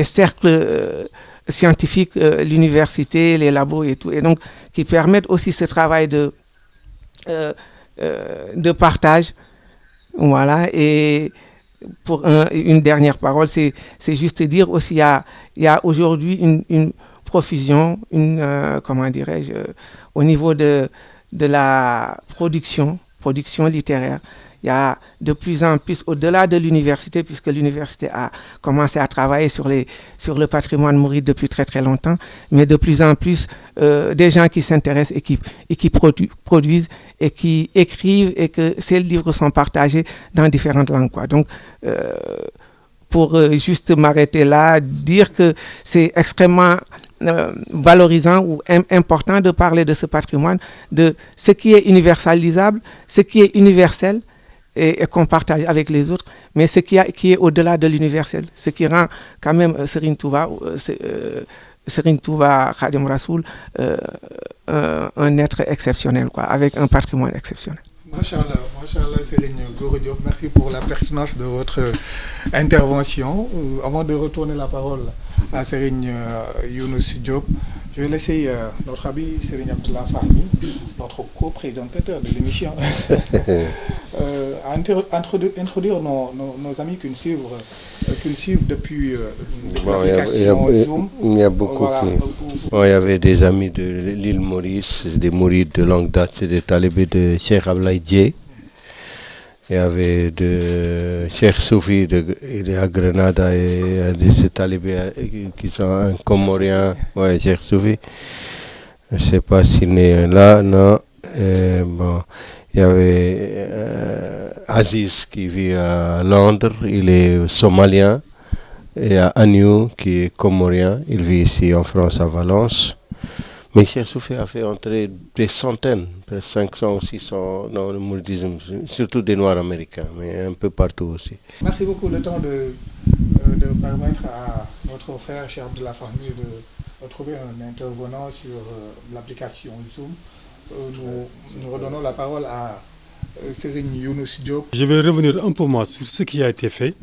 cercles scientifiques, l'université, les labos et tout, et donc qui permettent aussi ce travail de partage. Voilà. Et pour une dernière parole, c'est juste dire aussi, il y a aujourd'hui une profusion, comment dirais-je, au niveau de la production littéraire. Il y a de plus en plus, au-delà de l'université, puisque l'université a commencé à travailler sur le patrimoine mouride depuis très très longtemps, mais de plus en plus des gens qui s'intéressent et qui produisent et qui écrivent, et que ces livres sont partagés dans différentes langues, quoi. Donc, pour juste m'arrêter là, dire que c'est extrêmement valorisant ou important de parler de ce patrimoine, de ce qui est universalisable, ce qui est universel, et qu'on partage avec les autres, mais ce qui est au-delà de l'universel, ce qui rend quand même Serigne Touba Khadim Rassoul un être exceptionnel, quoi, avec un patrimoine exceptionnel. Machallah, Serigne Gora Diop, merci pour la pertinence de votre intervention. Avant de retourner la parole à Serigne Younous Diop, je vais laisser notre ami Serigne Abdallah Fahmi, notre co-présentateur de l'émission, introduire nos amis qui nous suivent depuis l'application Zoom. Il y a beaucoup. Voilà. Il y avait des amis de l'île Maurice, des mourides de longue date, c'est des talibés de Cheikh Ablaye Dieye. Il y avait de Cheikh Soufi à Grenada, et de ces talibés qui sont un Comorien, ouais, Cheikh Soufi. Je ne sais pas s'il est là, non. Bon, il y avait Aziz qui vit à Londres, il est somalien. Et à Agnew qui est comorien, il vit ici en France à Valence. Mais Cheikh Soufi a fait entrer des centaines, presque 500 ou 600 dans le mouridisme, surtout des Noirs américains, mais un peu partout aussi. Merci beaucoup. Le temps de permettre à notre frère Cheikh Abdallah Fahmi de trouver un intervenant sur l'application Zoom. Nous redonnons la parole à Serigne Younous Diop. Je vais revenir un peu moins sur ce qui a été fait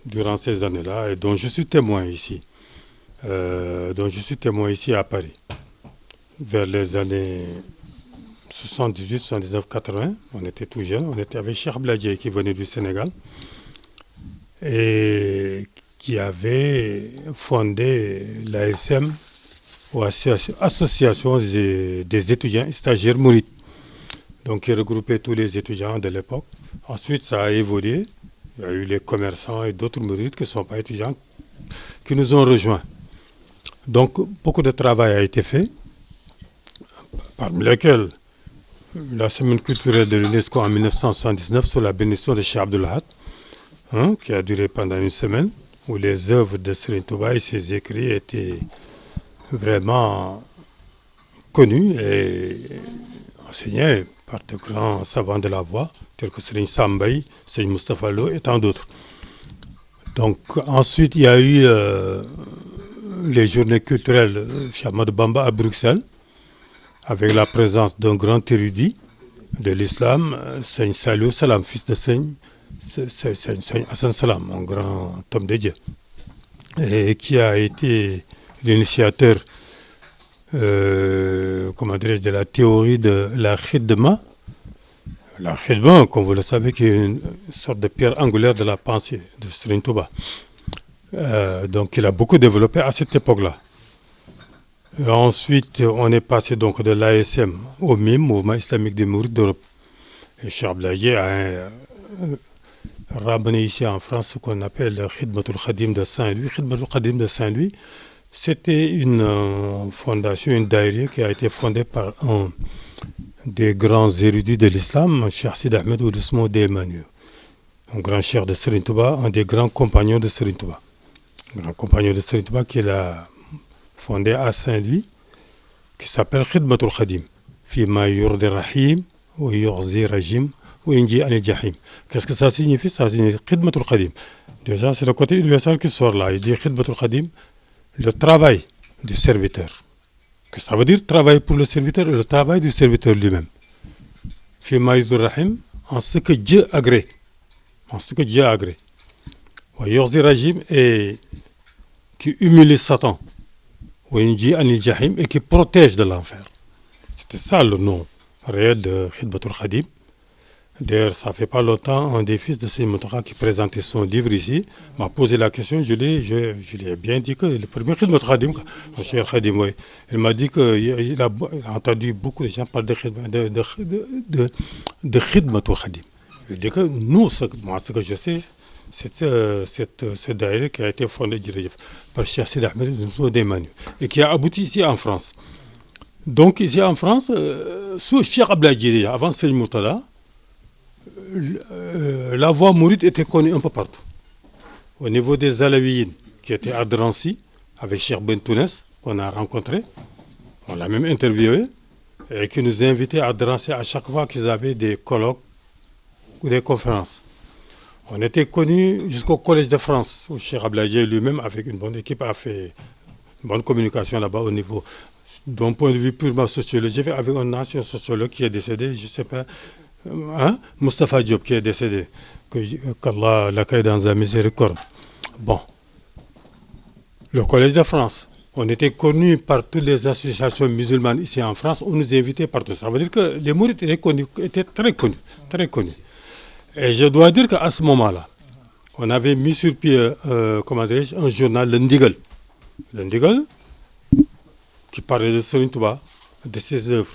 durant ces années-là, et dont je suis témoin ici. À Paris. Vers les années 78, 79, 80, on était tout jeunes, on était avec Cheikh Ablaye Dieye qui venait du Sénégal et qui avait fondé l'ASM, ou Association des étudiants et stagiaires mourides, donc qui regroupait tous les étudiants de l'époque. Ensuite, ça a évolué. Il y a eu les commerçants et d'autres mourides qui ne sont pas étudiants qui nous ont rejoints. Donc, beaucoup de travail a été fait, parmi lesquels la semaine culturelle de l'UNESCO en 1979 sous la bénédiction de Cheikh Abdoul Ahad, qui a duré pendant une semaine, où les œuvres de Serigne Touba et ses écrits étaient vraiment connus et enseignés par de grands savants de la voix, tels que Serigne Sam Mbaye, Serigne Moustapha Lo et tant d'autres. Donc ensuite, il y a eu les journées culturelles chez Ahmadou Bamba à Bruxelles, avec la présence d'un grand érudit de l'islam, Serigne Saliou Salam, fils de Serigne Hassan Salam, un grand homme de Dieu. et qui a été l'initiateur de la théorie de la khidma. La khidma, comme vous le savez, qui est une sorte de pierre angulaire de la pensée de Serigne Touba. Donc il a beaucoup développé à cette époque-là. Ensuite, on est passé donc de l'ASM au MIM, Mouvement Islamique des Mourides d'Europe. Et Cheikh Ablaye a ramené ici en France ce qu'on appelle le Khidmatul Khadim de Saint-Louis. Khidmatul Khadim de Saint-Louis, c'était une fondation, une daïra qui a été fondée par un des grands érudits de l'islam, Cheikh Sidi Ahmed Ould Ousmane Emmanuel, un grand cheikh de Serigne Touba, un des grands compagnons de Serigne Touba. Un grand compagnon de Serigne Touba qu'il a fondé à Saint-Louis, qui s'appelle Khidmatul Khadim. Fima yurdi rahim, wa yughzi rajim, wa yunji anil jahim. Qu'est-ce que ça signifie? Ça signifie Khidmatul Khadim. Déjà, c'est le côté universel qui sort là. Il dit Khidmatul Khadim, le travail du serviteur. Que ça veut dire travailler pour le serviteur et le travail du serviteur lui-même. Fima yurdi rahim, en ce que Dieu agrée. En ce que Dieu agrée. Wa yughzi rajim, et qui humilie Satan. Wa yunji anil jahim, et qui protège de l'enfer. C'était ça le nom réel de Khidmatul Khadim. D'ailleurs, ça fait pas longtemps, un des fils de Serigne Mountakha qui présentait son livre ici m'a posé la question. Je lui ai bien dit que le premier Khidmatul Khadim, le Cheikh Khadim, oui, il m'a dit qu'il a entendu beaucoup de gens parler de Khidmatul Khadim. Il dit que nous, moi, ce que je sais, c'est cette daïra qui a été fondée par Cheikh Sidi Ahmed Ould Emmanuel et qui a abouti ici en France. Donc ici en France, sous Cheikh Ablaye déjà, avant Serigne Mourtada, la voie mouride était connue un peu partout. Au niveau des Alaouiyines, qui étaient à Drancy, avec Cheikh Bentounès, qu'on a rencontré, on l'a même interviewé, et qui nous invitait à Drancy à chaque fois qu'ils avaient des colloques ou des conférences. On était connus jusqu'au Collège de France, où Cheikh Ablaye lui-même, avec une bonne équipe, a fait une bonne communication là-bas au niveau. D'un point de vue purement sociologique, avec un ancien sociologue qui est décédé, je ne sais pas, Moustapha Diop qui est décédé, qu'Allah l'accueille dans sa miséricorde. Bon, le Collège de France, on était connus par toutes les associations musulmanes ici en France, on nous invitait partout. Ça veut dire que les mourides étaient très connus, très connus. Et je dois dire qu'à ce moment-là, on avait mis sur pied, un journal, le Ndigal. Le Ndigal, qui parlait de Serigne Touba, de ses œuvres.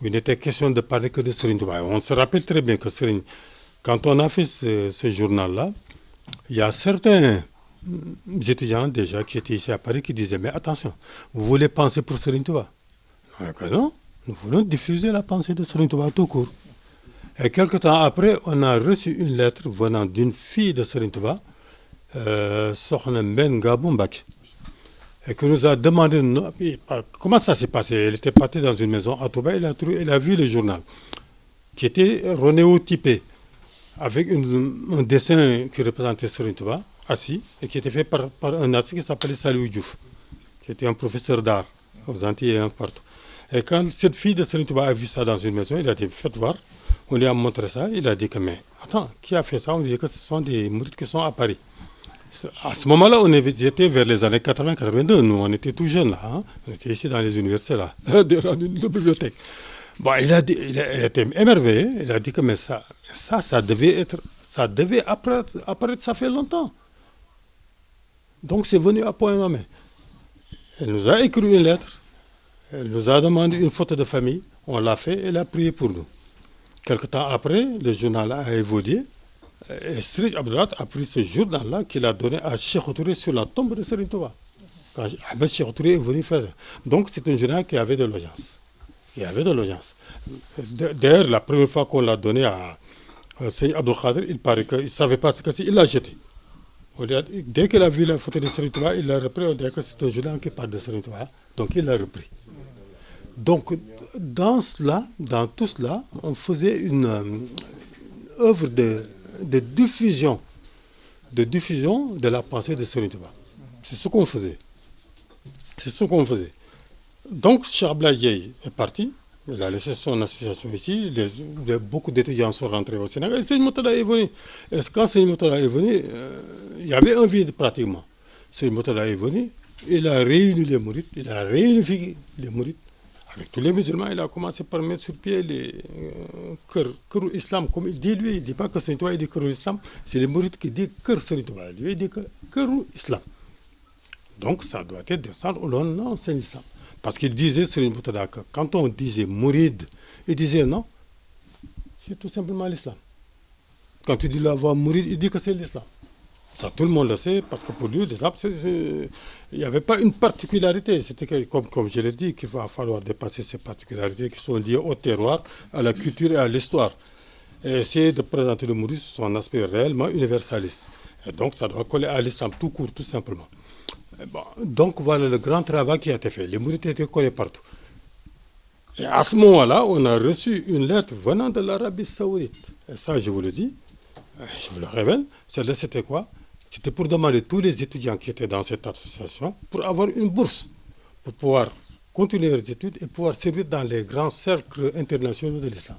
Il n'était question de parler que de Serigne Touba. On se rappelle très bien que Serigne, quand on a fait ce journal-là, il y a certains étudiants déjà qui étaient ici à Paris qui disaient « Mais attention, vous voulez penser pour Serigne Touba ?» Non, nous voulons diffuser la pensée de Serigne Touba tout court. Et quelque temps après, on a reçu une lettre venant d'une fille de Serigne Touba, Sokhna Mbène Gabou Mbacké, et qui nous a demandé comment ça s'est passé. Elle était partie dans une maison à Touba, elle a vu le journal, qui était renéotypé, avec un dessin qui représentait Serigne Touba, assis, et qui était fait par un artiste qui s'appelait Saliou Diouf, qui était un professeur d'art aux Antilles et partout. Et quand cette fille de Serigne Touba a vu ça dans une maison, il a dit « Faites voir ». On lui a montré ça, il a dit que « Mais attends, qui a fait ça ?» On dit que ce sont des mourides qui sont à Paris. À ce moment-là, on était vers les années 80-82. Nous, on était tout jeunes là. Hein? On était ici dans les universités là, dans une bibliothèque. Bon, il était émerveillé. Il a dit que mais ça devait apparaître, ça fait longtemps. Donc c'est venu à point à main. Elle nous a écrit une lettre. Elle nous a demandé une photo de famille. On l'a fait. Elle a prié pour nous. Quelque temps après, le journal a évolué. Et Serigne Abdoulaye a pris ce journal-là qu'il a donné à Cheikh Touré sur la tombe de Serigne Touba. Quand Ahmed Cheikh Touré est venu faire ça. Donc c'est un journal qui avait de l'audience. Il y avait de l'audience. D'ailleurs, la première fois qu'on l'a donné à Serigne Abdou Khader, il paraît qu'il ne savait pas ce que c'est, il l'a jeté. Dès qu'il a vu la photo de Serigne Touba, il l'a repris, on dirait que c'est un journal qui parle de Serigne Touba. Donc il l'a repris. Donc dans tout cela, on faisait une œuvre de diffusion de la pensée de Serigne Touba. C'est ce qu'on faisait. Donc, Cheikh Ablaye est parti. Il a laissé son association ici. Beaucoup d'étudiants sont rentrés au Sénégal. Et Serigne Mourtada est venu. Et quand Serigne Mourtada est venu, il y avait un vide pratiquement. Serigne Mourtada est venu, il a réuni les mourides, il a réunifié les mourides. Avec tous les musulmans, il a commencé par mettre sur pied les Kër Islam, comme il dit lui. Il ne dit pas que Serigne Touba, il dit Kër Islam. C'est les mourides qui disent Kër Serigne Touba. Lui, il dit Kër Islam. Donc, ça doit être descendre au nom de l'islam. Parce qu'il disait, Serigne Mourtada, que quand on disait mouride, il disait non, c'est tout simplement l'islam. Quand tu dis la voix mouride, il dit que c'est l'islam. Ça, tout le monde le sait, parce que pour lui, l'islam, il n'y avait pas une particularité. C'était comme je l'ai dit, qu'il va falloir dépasser ces particularités qui sont liées au terroir, à la culture et à l'histoire. Et essayer de présenter le mouridisme sous son aspect réellement universaliste. Et donc, ça doit coller à l'islam tout court, tout simplement. Bon, donc, voilà le grand travail qui a été fait. Les mourides étaient collés partout. Et à ce moment-là, on a reçu une lettre venant de l'Arabie Saoudite. Et ça, je vous le dis, je vous le révèle. Celle-là, c'était quoi? C'était pour demander tous les étudiants qui étaient dans cette association pour avoir une bourse, pour pouvoir continuer leurs études et pouvoir servir dans les grands cercles internationaux de l'islam.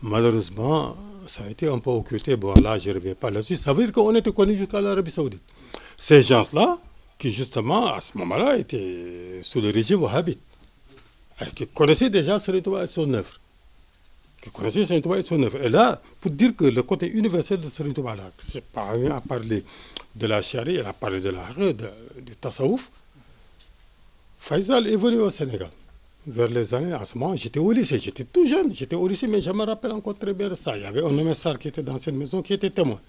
Malheureusement, ça a été un peu occulté. Bon, là, je ne reviens pas là-dessus. Ça veut dire qu'on était connus jusqu'à l'Arabie Saoudite. Ces gens-là, qui justement, à ce moment-là, étaient sous le régime wahhabite, qui connaissaient déjà Serigne Touba et son œuvre. Et là, pour dire que le côté universel de Serigne Touba, là, c'est pas à parler de la charia, elle a parlé de la du tasawuf. Faisal est venu au Sénégal. Vers les années, à ce moment, j'étais au lycée, j'étais tout jeune, j'étais au lycée, mais je me rappelle encore très bien de ça. Il y avait un homme qui était dans cette maison, qui était témoin.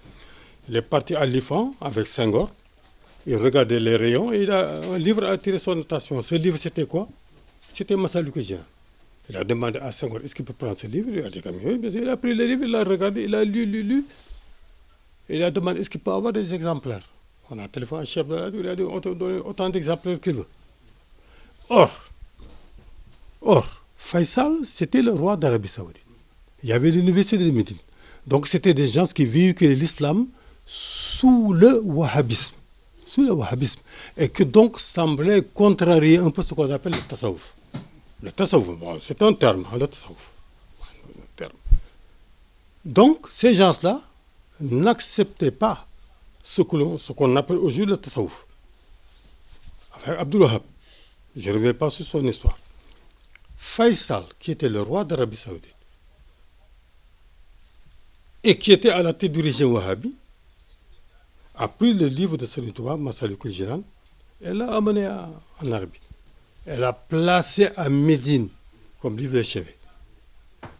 Il est parti à l'IFAN avec Senghor, il regardait les rayons et il a un livre à attirer son attention. Ce livre, c'était quoi? C'était Massalikul Jinaan. Il a demandé à Senghor, est-ce qu'il peut prendre ce livre? Il a dit, oui, mais il a pris le livre, il l'a regardé, il a lu. Il a demandé, est-ce qu'il peut avoir des exemplaires? On a téléphoné à chef de la radio, il a dit, on te donne autant d'exemplaires qu'il veut. Or, Faisal, c'était le roi d'Arabie Saoudite. Il y avait l'université de Médine. Donc, c'était des gens qui véhiculaient l'islam sous le wahhabisme. Et que donc semblait contrarier un peu ce qu'on appelle le tasawuf. Le tasawuf, bon, c'est un terme, le tasawuf. Donc, ces gens-là n'acceptaient pas ce qu'on appelle aujourd'hui le tasawuf. Avec Abdul Wahab, je ne reviens pas sur son histoire. Faisal, qui était le roi d'Arabie Saoudite, et qui était à la tête du régime wahhabi, a pris le livre de Serigne Touba, Massalikul Jinaan, et l'a amené en Arabie. Elle l'a placé à Médine comme livre de chevet.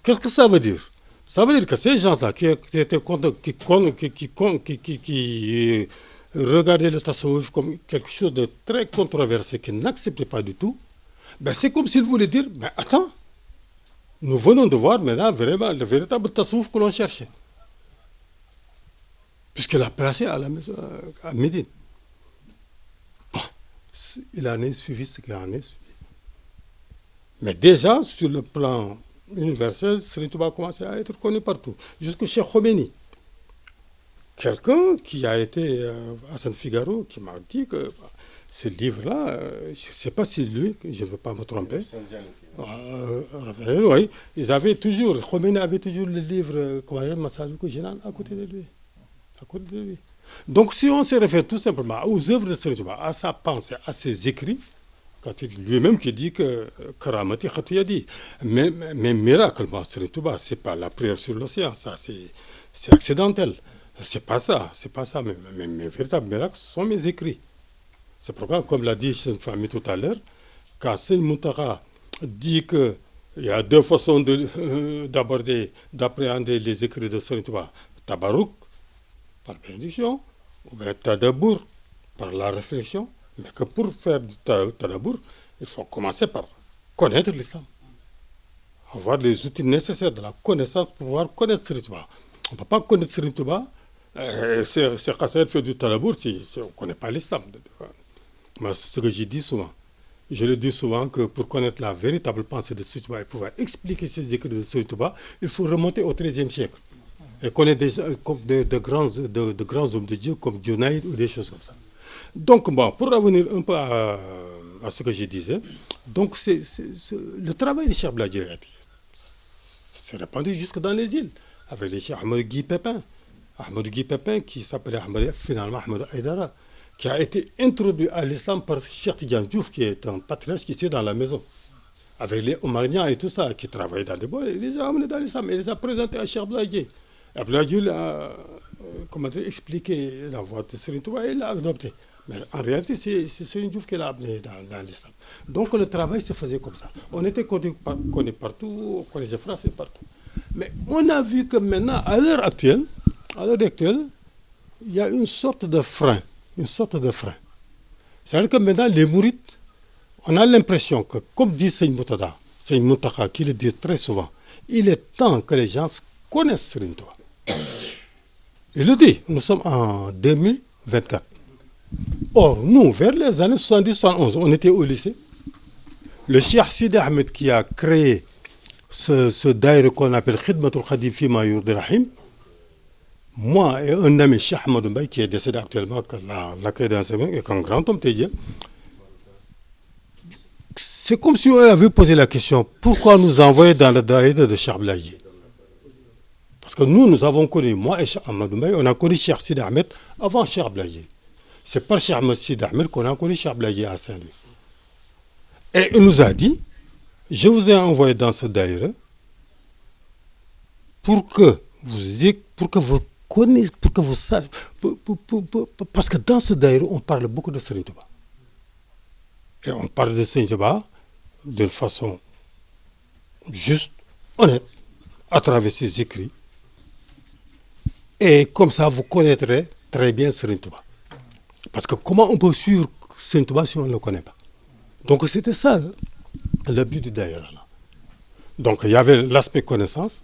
Qu'est-ce que ça veut dire? Ça veut dire que ces gens-là qui regardaient le tasawuf comme quelque chose de très controversé, qui n'acceptaient pas du tout, ben c'est comme s'ils voulaient dire, ben attends, nous venons de voir maintenant vraiment le véritable tasawuf que l'on cherchait. Puisqu'il l'a placé à la maison, à Médine. Bon, il en est suivi ce qu'il en est suivi. Mais déjà, sur le plan universel, Serigne Touba a commencé à être connu partout. Jusqu'au Cheikh Khomeini. Quelqu'un qui a été à San Figaro, qui m'a dit que ce livre-là, je ne sais pas si lui, je ne veux pas me tromper. Oui, ils avaient toujours, Khomeini avait toujours le livre, Massalikul Jinaan, à côté de lui. Donc, si on se réfère tout simplement aux œuvres de Serigne Touba, à sa pensée, à ses écrits, quand il lui-même qui dit que Karamati Khatiyadi, mais miraculeusement, Serigne Touba, ce n'est pas la prière sur l'océan, ça c'est accidentel. C'est pas ça, mais mes véritables miracles sont mes écrits. C'est pourquoi, comme l'a dit cette famille tout à l'heure, quand Serigne Mountakha dit qu'il y a deux façons d'appréhender les écrits de Serigne Touba, Tabarouk, par bénédiction, ou bien Tadabour, par la réflexion, mais que pour faire du Tadabour, il faut commencer par connaître l'islam. Avoir les outils nécessaires de la connaissance pour pouvoir connaître Serigne Touba. On ne peut pas connaître Serigne Touba, c'est Khassaïd fait du Tadabour si on ne connaît pas l'islam. C'est ce que je dis souvent. Je le dis souvent que pour connaître la véritable pensée de Serigne Touba et pouvoir expliquer ces écrits de Serigne Touba, il faut remonter au XIIIe siècle. Et connaître de grands hommes de Dieu comme Junayd ou des choses comme ça. Donc, bon, pour revenir un peu à ce que je disais, donc le travail de Cheikh Bladier s'est répandu jusque dans les îles, avec les Cheikh Ahmed Guy Pépin. Ahmed Guy Pépin, qui s'appelait finalement Ahmed Aïdara, qui a été introduit à l'islam par Cheikh Tidiane Diouf, qui est un patriarche qui est dans la maison, avec les Omariens et tout ça, qui travaillaient dans des bois, il les a amenés dans l'islam, il les a présentés à Cheikh Abdoulaye. Abdoulaye Dieye a expliqué la voie de Serigne Touba et il l'a adopté. Mais en réalité, c'est Serigne Diouf qui l'a amené dans l'islam. Donc le travail se faisait comme ça. On était connu partout, au collège français partout. Mais on a vu que maintenant, à l'heure actuelle, il y a une sorte de frein. C'est-à-dire que maintenant, les mourides, on a l'impression que, comme dit Seigne Moutaka, qui le dit très souvent, il est temps que les gens connaissent Serigne Touba. Il le dit, nous sommes en 2024. Or, nous, vers les années 70-71, on était au lycée. Le Cheikh Sidi Ahmed qui a créé ce daïra qu'on appelle Khidmatul Khadim fi ma yurdi rahim, moi et un ami, Cheikh Ahmadou Mbaye, qui est décédé actuellement, qui l'accueil d'enseignement, et un grand homme tédien, c'est comme si on avait posé la question, pourquoi nous envoyer dans le daïra de Cheikh Abdoulaye? Parce que nous avons connu, moi et Cheikh Ahmadou Mbaye, on a connu Cheikh Sidi Ahmed avant Cheikh Abdoulaye. C'est par Cheikh Sidi Ahmed qu'on a connu Cheikh Abdoulaye à Saint-Louis. Et il nous a dit, je vous ai envoyé dans ce daïra pour que vous connaissiez, pour que vous sachiez, parce que dans ce daïra, on parle beaucoup de Serigne Touba. Et on parle de Serigne Touba d'une façon juste, honnête, à travers ses écrits. Et comme ça, vous connaîtrez très bien Serigne Touba. Parce que comment on peut suivre Serigne Touba si on ne le connaît pas? Donc c'était ça le but du daïra. Donc il y avait l'aspect connaissance,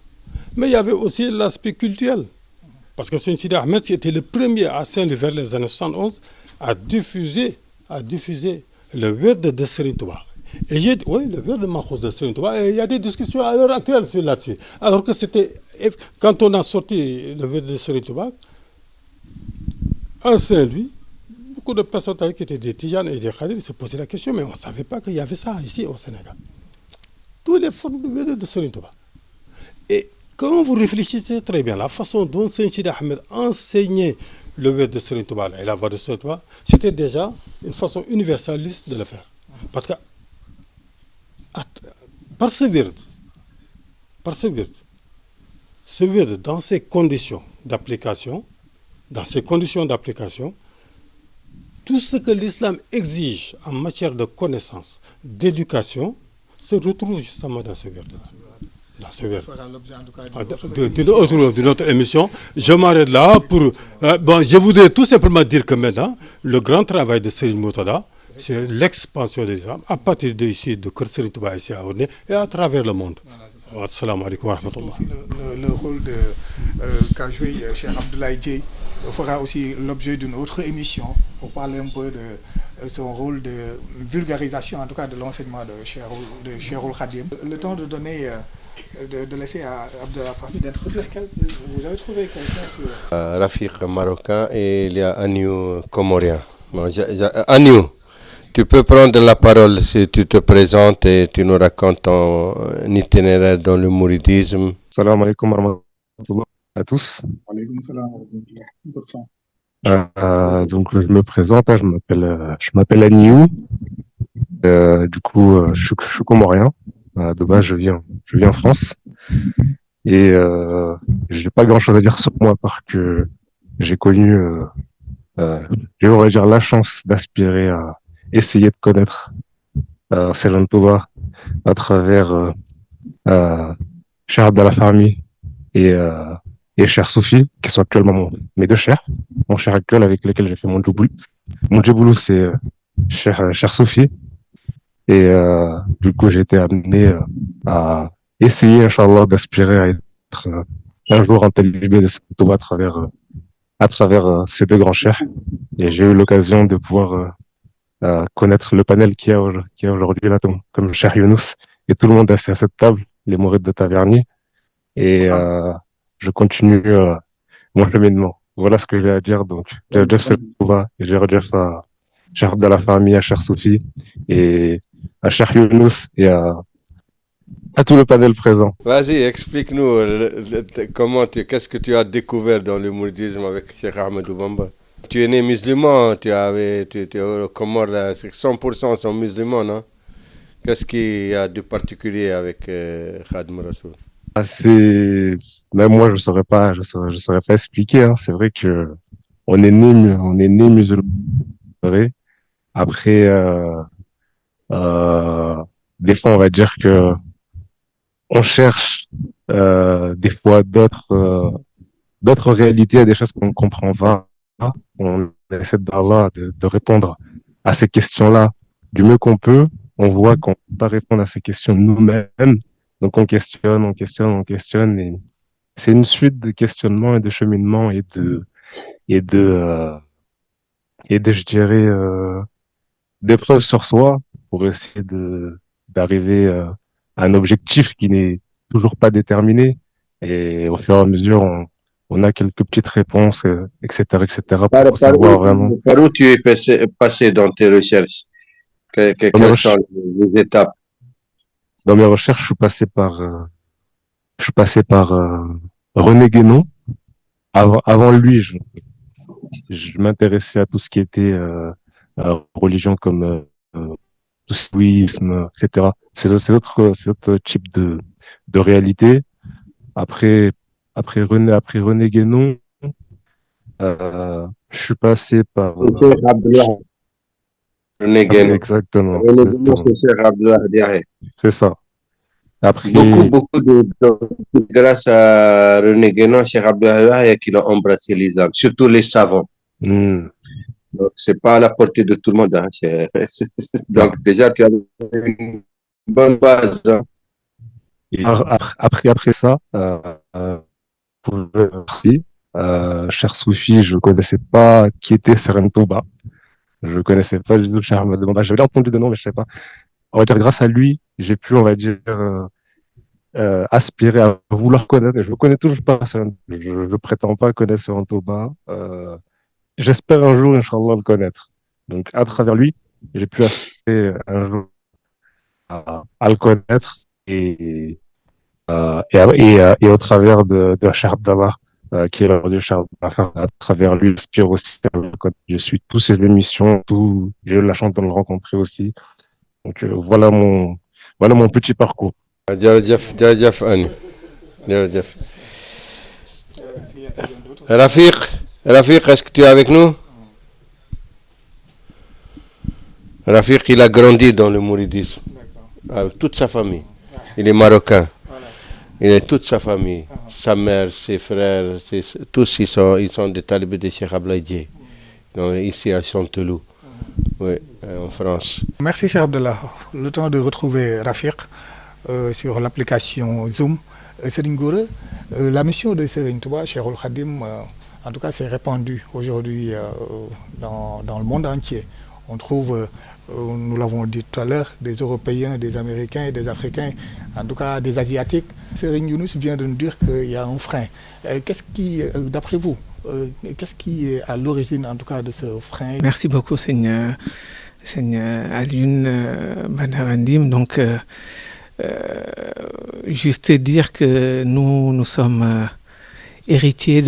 mais il y avait aussi l'aspect culturel. Parce que Serigne Sidi Ahmed était le premier à Saint-Louis vers les années 71 à diffuser le wird de Serigne Touba. Et oui, le wird de Makhouz de Serigne Touba, et il y a des discussions à l'heure actuelle là-dessus. Alors que c'était, quand on a sorti le wird de Serigne Touba, à Saint-Louis, beaucoup de personnes qui étaient des Tijanes et des Khadir se posaient la question, mais on ne savait pas qu'il y avait ça ici au Sénégal. Tous les formes de wird de Serigne Touba. Et quand vous réfléchissez très bien, la façon dont Serigne Sidi Ahmed enseignait le wird de Serigne Touba et la voix de Serigne Touba, c'était déjà une façon universaliste de le faire. Parce que par ce wird, dans ces conditions d'application, tout ce que l'islam exige en matière de connaissance, d'éducation, se retrouve justement dans ce wird. D'une autre émission. Je m'arrête là pour... je voudrais tout simplement dire que maintenant, le grand travail de Serigne Moutada, c'est l'expansion de l'islam à partir d'ici, de Kër Serigne Touba ici à Orné et à travers le monde. Assalamu alaikum wa rahmatullah. Le rôle qu'a joué Cheikh Abdoulaye Dieye fera aussi l'objet d'une autre émission pour parler un peu de son rôle de vulgarisation, en tout cas de l'enseignement de Cheikhul Khadim. Le temps de donner, de laisser à Abdallah Fahmi d'introduire vous avez trouvé quelqu'un sur... Rafiq marocain et il y a Agnew comorien. Agnew, tu peux prendre la parole si tu te présentes et tu nous racontes ton itinéraire dans le mouridisme. Salam alaikum wa rahmatullah à tous. Donc je me présente, je m'appelle Agnew. Du coup, je suis comorien. De base, je vis en France. Et j'ai pas grand chose à dire sur moi parce que j'ai connu, on va dire, la chance d'aspirer à essayer de connaître Serigne Touba à travers Cheikh Abdallah Fahmi et Cheikh Soufi, qui sont actuellement mes deux chers. Mon cher actuel avec lequel j'ai fait mon djiboulou. Mon djiboulou, c'est Cheikh Soufi. Et du coup, j'ai été amené à essayer, Inch'Allah, d'aspirer à être un jour un talibé de Serigne Touba à travers ces deux grands chers. Et j'ai eu l'occasion de pouvoir connaître le panel qu'il y a aujourd'hui là, comme Cheikh Younous et tout le monde assis à cette table, les mourides de Tavernier. Et je continue mon cheminement. Voilà ce que j'ai à dire. Donc, Jeff Serigne Touba et Jeff à Cheikh Abdallah Fahmi, à Cheikh Soufi et à Cheikh Younous et à tout le panel présent. Vas-y, explique-nous qu'est-ce que tu as découvert dans le mouridisme avec Cheikh Ahmadou Bamba. Tu es né musulman, tu es au Comore, là, 100% sont musulmans, non? Qu'est-ce qu'il y a de particulier avec Khadim Rassoul? Ah, même moi, je saurais pas expliquer, hein. C'est vrai que on est né musulman. C'est vrai. Après, euh, des fois, on va dire que on cherche des fois d'autres réalités, des choses qu'on ne comprend pas. On essaie de répondre à ces questions-là du mieux qu'on peut. On voit qu'on ne peut pas répondre à ces questions nous-mêmes. Donc on questionne, on questionne, on questionne. Et c'est une suite de questionnements et de cheminements et de, euh, je dirais, d'épreuves sur soi pour essayer d'arriver à un objectif qui n'est toujours pas déterminé. Et au fur et à mesure, on a quelques petites réponses, etc., etc., pour savoir vraiment. Par où tu es passé dans tes recherches? Dans mes, Quelles sont les étapes? dans mes recherches, je suis passé par René Guénon. Avant lui, je m'intéressais à tout ce qui était religion comme tout ce tourisme, etc. C'est autre type de réalité. Après, après René Guénon, je suis passé par. C'est Cheikh Abdullah René Guénon. Exactement. René Guénon, c'est Cheikh Abdullah Diarra. C'est ça. Après, Beaucoup grâce à René Guénon, Cheikh Abdullah qui a embrassé l'islam, surtout les savants. Donc, c'est pas à la portée de tout le monde. Hein. Donc, déjà, tu as une bonne base. Hein. Et après ça, cher Soufi, je connaissais pas qui était Seren Touba. Je connaissais pas du tout Cheikh Ahmed Bamba. J'avais entendu de nom, mais je sais pas. On va dire, grâce à lui, j'ai pu, on va dire, aspirer à vouloir connaître. Je ne connais toujours pas Seren. Je ne prétends pas connaître Seren Touba. J'espère un jour, Inch'Allah, le connaître. Donc, à travers lui, j'ai pu aspirer un jour à le connaître et au travers de Cheikh Abdallah, qui est le de Cheikh Abdallah, à travers lui, j'aspire aussi à le connaître. Je suis toutes ses émissions, j'ai eu la chance de le rencontrer aussi. Donc, voilà mon petit parcours. Rafiq, est-ce que tu es avec nous? Rafiq, il a grandi dans le mouridisme, avec toute sa famille. Il est marocain. Il a toute sa famille, sa mère, ses frères, tous ils sont des talibés de Cheikh Ablaïdji, ici à Chanteloup, oui, en France. Merci Cheikh Abdallah. Le temps de retrouver Rafiq sur l'application Zoom. Serigne Gora, la mission de Serigne Touba, Cheikhoul Khadim, en tout cas, c'est répandu aujourd'hui dans le monde entier. On trouve, nous l'avons dit tout à l'heure, des Européens, des Américains, des Africains, en tout cas des Asiatiques. Serigne Younous vient de nous dire qu'il y a un frein. Qu'est-ce qui, d'après vous, qu'est-ce qui est à l'origine, en tout cas, de ce frein? Merci beaucoup, Seigneur Alioune Bandarandim. Donc, juste dire que nous sommes héritiers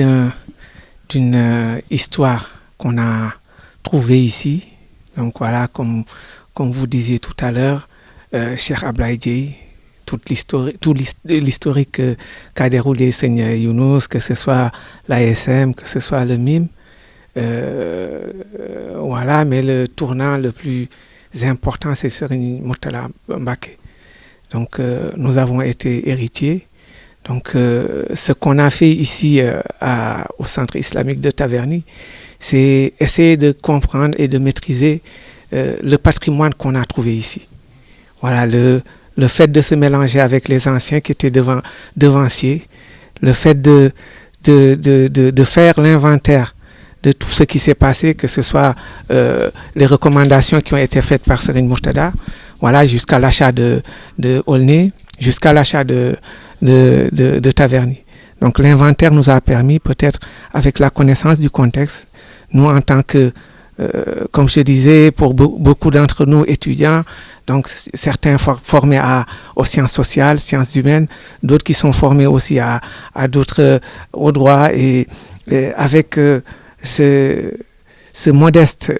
d'une histoire qu'on a trouvée ici. Donc voilà, comme vous disiez tout à l'heure, Cheikh Ablaïdji, tout l'historique qu'a déroulé Seigneur Younous, que ce soit l'ASM, que ce soit le MIM. Voilà, mais le tournant le plus important, c'est Serigne Mourtala Mbacké. Donc nous avons été héritiers. Donc ce qu'on a fait ici au Centre islamique de Taverny, c'est essayer de comprendre et de maîtriser le patrimoine qu'on a trouvé ici. Voilà, le fait de se mélanger avec les anciens qui étaient devanciers, le fait de faire l'inventaire de tout ce qui s'est passé, que ce soit les recommandations qui ont été faites par Serigne Mourtada, voilà, jusqu'à l'achat de Aulnay, jusqu'à l'achat de Taverny. Donc l'inventaire nous a permis, peut-être avec la connaissance du contexte, nous en tant que, comme je disais, pour beaucoup d'entre nous étudiants, donc certains formés aux sciences sociales, sciences humaines, d'autres qui sont formés aussi à d'autres, au droit, et avec ces modestes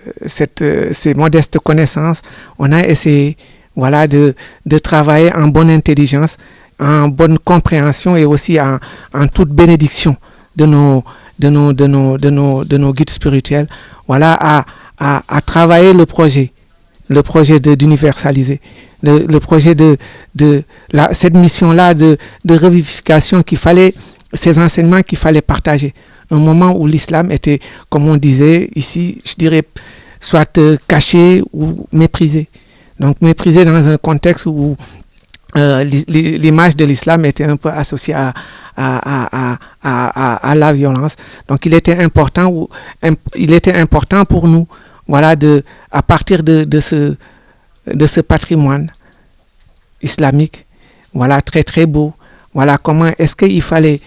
connaissances, on a essayé de travailler en bonne intelligence, en bonne compréhension et aussi en toute bénédiction de nos guides spirituels, à travailler le projet d'universaliser, le projet cette mission-là de revivification ces enseignements qu'il fallait partager. Un moment où l'islam était, comme on disait ici, je dirais, soit caché ou méprisé. Donc méprisé dans un contexte où l'image de l'islam était un peu associée à la violence. Donc il était important pour nous, à partir de ce patrimoine islamique, très très beau, comment est-ce qu'il fallait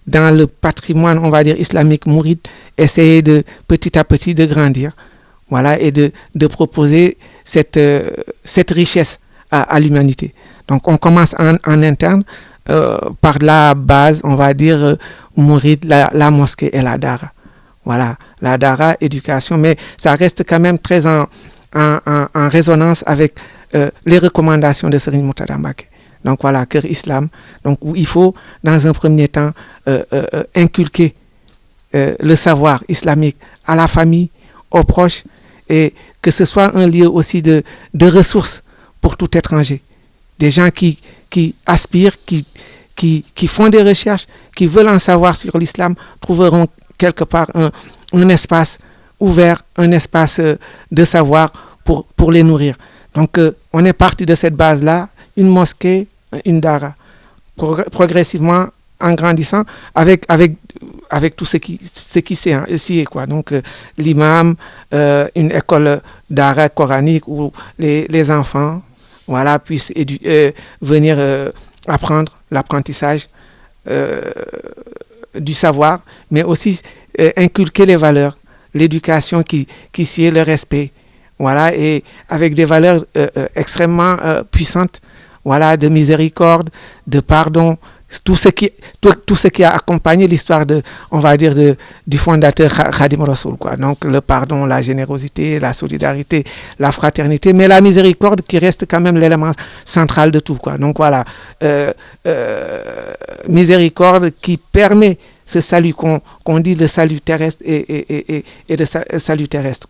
dans le patrimoine, on va dire islamique mouride, essayer de petit à petit de grandir, et de proposer cette richesse à l'humanité. Donc on commence en interne par la base, on va dire mouride, la mosquée et la dara. La dara, éducation, mais ça reste quand même très en résonance avec les recommandations de Serigne Murtada Mbacké. Donc Cœur Islam. Donc il faut dans un premier temps inculquer le savoir islamique à la famille, aux proches, et que ce soit un lieu aussi de ressources pour tout étranger. Des gens qui aspirent, qui font des recherches, qui veulent en savoir sur l'islam, trouveront quelque part un espace ouvert, un espace de savoir pour les nourrir. Donc on est parti de cette base-là, une mosquée, une dara, progressivement en grandissant avec tout ce qui est quoi. Donc l'imam, une école dara coranique où les enfants puissent venir apprendre l'apprentissage du savoir, mais aussi inculquer les valeurs, l'éducation qui sied le respect, et avec des valeurs extrêmement puissantes, de miséricorde, de pardon, tout ce qui a accompagné l'histoire du fondateur Khadim Rassoul, quoi. Donc le pardon, la générosité, la solidarité, la fraternité, mais la miséricorde qui reste quand même l'élément central de tout, quoi. Donc miséricorde qui permet ce salut qu'on dit, le salut terrestre et le salut terrestre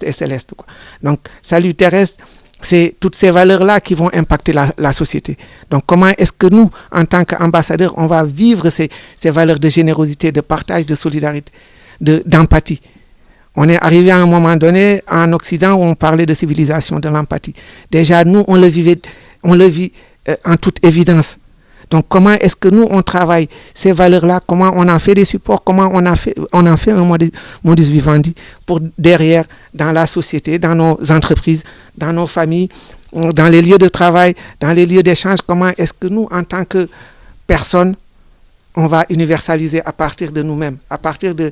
et céleste, quoi. Donc salut terrestre, c'est toutes ces valeurs-là qui vont impacter la société. Donc comment est-ce que nous, en tant qu'ambassadeurs, on va vivre ces valeurs de générosité, de partage, de solidarité, d'empathie? On est arrivé à un moment donné en Occident où on parlait de civilisation, de l'empathie. Déjà, nous, on le vit en toute évidence. Donc comment est-ce que nous, on travaille ces valeurs-là, comment on en fait des supports, comment on en fait un modus vivendi pour derrière, dans la société, dans nos entreprises, dans nos familles, dans les lieux de travail, dans les lieux d'échange, comment est-ce que nous, en tant que personnes, on va universaliser à partir de nous-mêmes, à partir de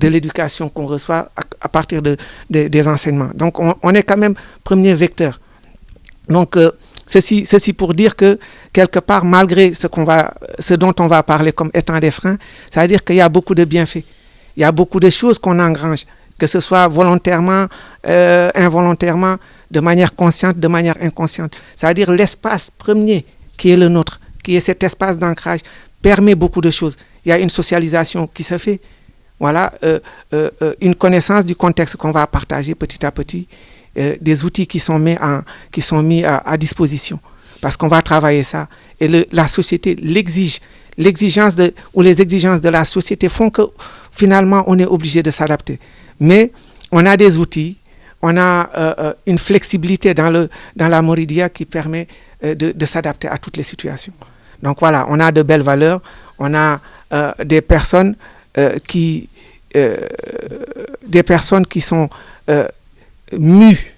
l'éducation qu'on reçoit, à partir des enseignements. Donc on est quand même premier vecteur. Donc ceci pour dire que quelque part, malgré ce dont on va parler comme étant des freins, ça veut dire qu'il y a beaucoup de bienfaits. Il y a beaucoup de choses qu'on engrange, que ce soit volontairement, involontairement, de manière consciente, de manière inconsciente. Ça veut dire l'espace premier qui est le nôtre, qui est cet espace d'ancrage, permet beaucoup de choses. Il y a une socialisation qui se fait, une connaissance du contexte qu'on va partager petit à petit, des outils qui sont mis à disposition, parce qu'on va travailler ça. Et la société l'exige. Les exigences de la société font que finalement on est obligé de s'adapter. Mais on a des outils, on a une flexibilité dans la Mouridia qui permet de s'adapter à toutes les situations. Donc on a de belles valeurs, on a des personnes qui sont mues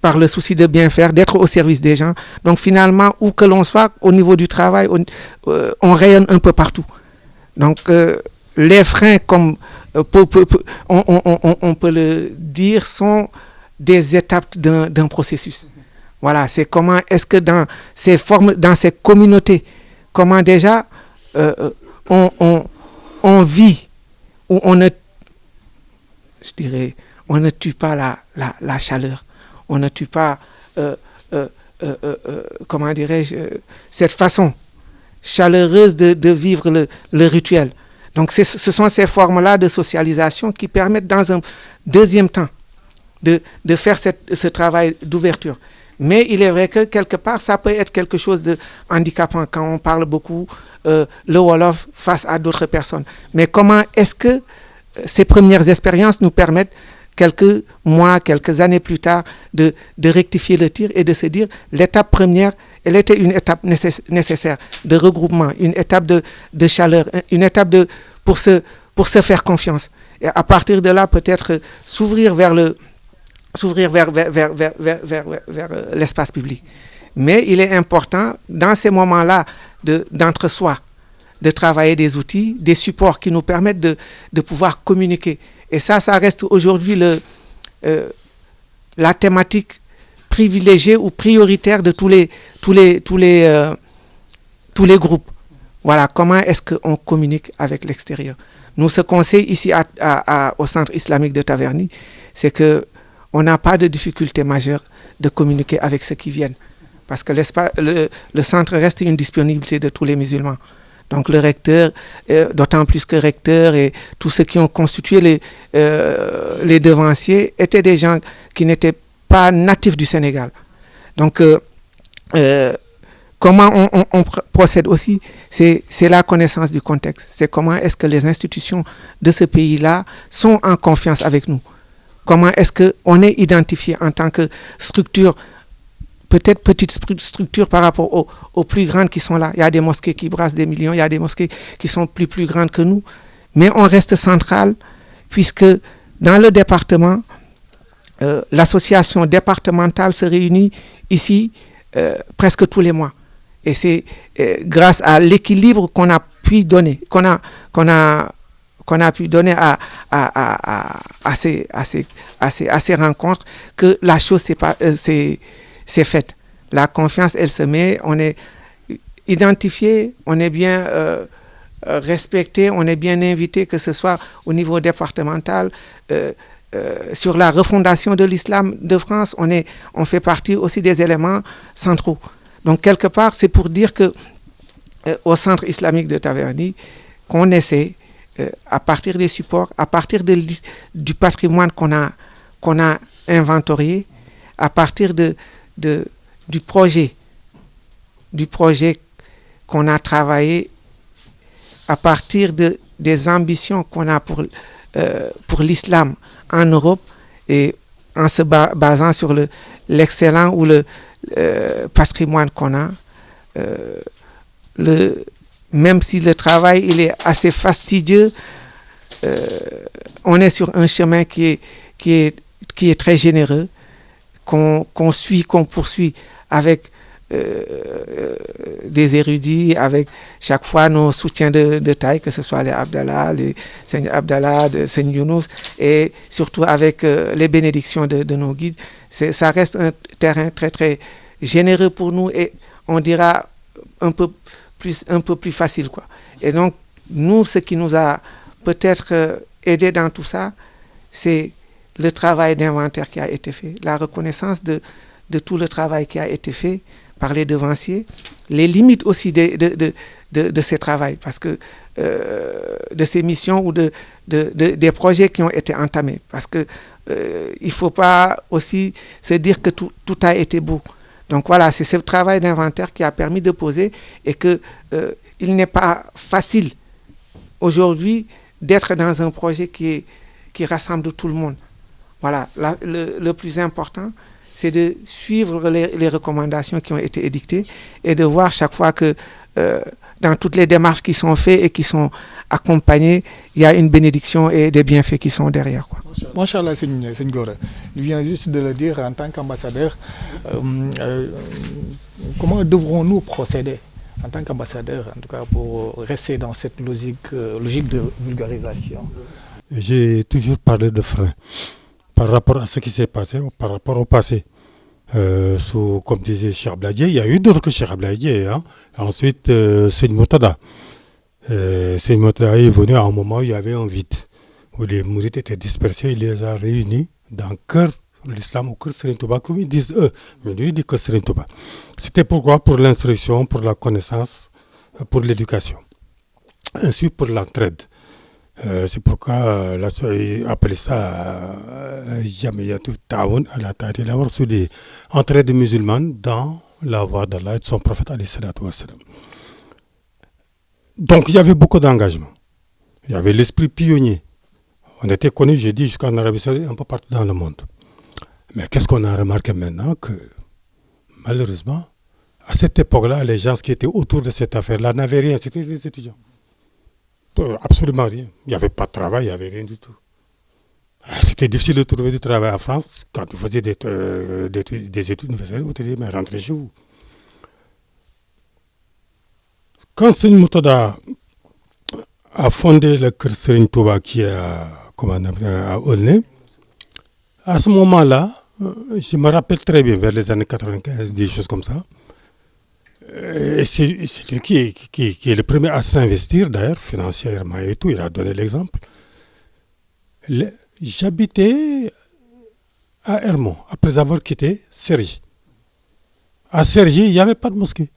par le souci de bien faire, d'être au service des gens. Donc finalement, où que l'on soit, au niveau du travail, on rayonne un peu partout. Donc les freins, comme on peut le dire, sont des étapes d'un processus. C'est comment est-ce que dans ces formes, dans ces communautés, comment déjà on vit, où je dirais, on ne tue pas la chaleur, on ne tue pas, comment dirais-je, cette façon chaleureuse de vivre le rituel. Donc ce sont ces formes-là de socialisation qui permettent dans un deuxième temps de faire ce travail d'ouverture. Mais il est vrai que quelque part, ça peut être quelque chose de handicapant quand on parle beaucoup le Wolof face à d'autres personnes. Mais comment est-ce que ces premières expériences nous permettent, quelques mois, quelques années plus tard, de rectifier le tir et de se dire, l'étape première, elle était une étape nécessaire de regroupement, une étape de chaleur, une étape pour se faire confiance. Et à partir de là, peut-être s'ouvrir vers l'espace public. Mais il est important, dans ces moments-là d'entre-soi, de travailler des outils, des supports qui nous permettent de pouvoir communiquer. Et ça reste aujourd'hui la thématique privilégiée ou prioritaire de tous les groupes. Voilà, comment est-ce qu'on communique avec l'extérieur. Nous, ce qu'on sait ici au Centre islamique de Taverny, c'est qu'on n'a pas de difficulté majeure de communiquer avec ceux qui viennent. Parce que le centre reste une disponibilité de tous les musulmans. Donc le recteur, d'autant plus que recteur et tous ceux qui ont constitué les devanciers étaient des gens qui n'étaient pas natifs du Sénégal. Donc comment on procède aussi, c'est la connaissance du contexte. C'est comment est-ce que les institutions de ce pays-là sont en confiance avec nous. Comment est-ce qu'on est identifié en tant que structure, peut-être petite structure par rapport aux plus grandes qui sont là. Il y a des mosquées qui brassent des millions, il y a des mosquées qui sont plus grandes que nous. Mais on reste central puisque dans le département, l'association départementale se réunit ici presque tous les mois. Et c'est grâce à l'équilibre qu'on a pu donner, qu'on a pu donner à ces rencontres que la chose c'est faite. La confiance, elle se met, on est identifié, on est bien respecté, on est bien invité, que ce soit au niveau départemental, sur la refondation de l'islam de France, on fait partie aussi des éléments centraux. Donc quelque part, c'est pour dire que au Centre islamique de Taverny, qu'on essaie, à partir des supports, à partir du patrimoine qu'on a inventorié, à partir du projet qu'on a travaillé, à partir des ambitions qu'on a pour l'islam en Europe, et en se basant sur l'excellent ou le patrimoine qu'on a, même si le travail il est assez fastidieux, on est sur un chemin qui est très généreux, qu'on poursuit avec des érudits, avec chaque fois nos soutiens de taille, que ce soit les Abdallah, les Seigneur Abdallah, de Seigneur Younous, et surtout avec les bénédictions de nos guides. Ça reste un terrain très très généreux pour nous et on dira un peu plus facile, quoi. Et donc nous, ce qui nous a peut-être aidé dans tout ça, c'est le travail d'inventaire qui a été fait, la reconnaissance de tout le travail qui a été fait par les devanciers, les limites aussi de ces travaux, parce que de ces missions ou des projets qui ont été entamés, parce que il ne faut pas aussi se dire que tout a été beau. Donc voilà, c'est ce travail d'inventaire qui a permis de poser et que il n'est pas facile aujourd'hui d'être dans un projet qui rassemble tout le monde. Voilà, le plus important, c'est de suivre les recommandations qui ont été édictées et de voir chaque fois que dans toutes les démarches qui sont faites et qui sont accompagnées, il y a une bénédiction et des bienfaits qui sont derrière, quoi. Machallah, Seigne Gora, il vient juste de le dire en tant qu'ambassadeur. Comment devrons-nous procéder en tant qu'ambassadeur, en tout cas pour rester dans cette logique de vulgarisation? J'ai toujours parlé de frein par rapport à ce qui s'est passé, par rapport au passé. Comme disait Cheikh Bladier, il y a eu d'autres que Cheikh Bladier. Hein. Ensuite, Seigne Murtada. Seigne Murtada est venu à un moment où il y avait un vide. où les mourides étaient dispersés, il les a réunis dans le cœur de l'islam, au cœur de Serigne Touba, comme ils disent eux. Mais lui, il dit que Serigne Touba. C'était pourquoi? Pour l'instruction, pour la connaissance, pour l'éducation. Ensuite, pour l'entraide. C'est pourquoi il appelait ça Jamiyatou Ta'awun ala Ta'ati, d'avoir sur des entraides musulmanes dans la voie d'Allah et de son prophète alayhi salatu wassalam. Donc il y avait beaucoup d'engagement. Il y avait l'esprit pionnier. On était connus, j'ai dit, jusqu'en Arabie Saoudite, un peu partout dans le monde. Mais qu'est-ce qu'on a remarqué maintenant? Que malheureusement, à cette époque-là, les gens qui étaient autour de cette affaire-là n'avaient rien, c'était des étudiants. Absolument rien. Il n'y avait pas de travail, il n'y avait rien du tout. C'était difficile de trouver du travail en France. Quand tu faisais des études universitaires, on te disait, mais rentrez chez vous. Quand Serigne Murtada a fondé le Kër Serigne Touba qui est à Aulnay, à ce moment-là, je me rappelle très bien, vers les années 95, des choses comme ça. Et c'est lui qui est le premier à s'investir, d'ailleurs, financièrement et tout. Il a donné l'exemple. J'habitais à Hermont, après avoir quitté Cergy. À Cergy, il n'y avait pas de mosquée.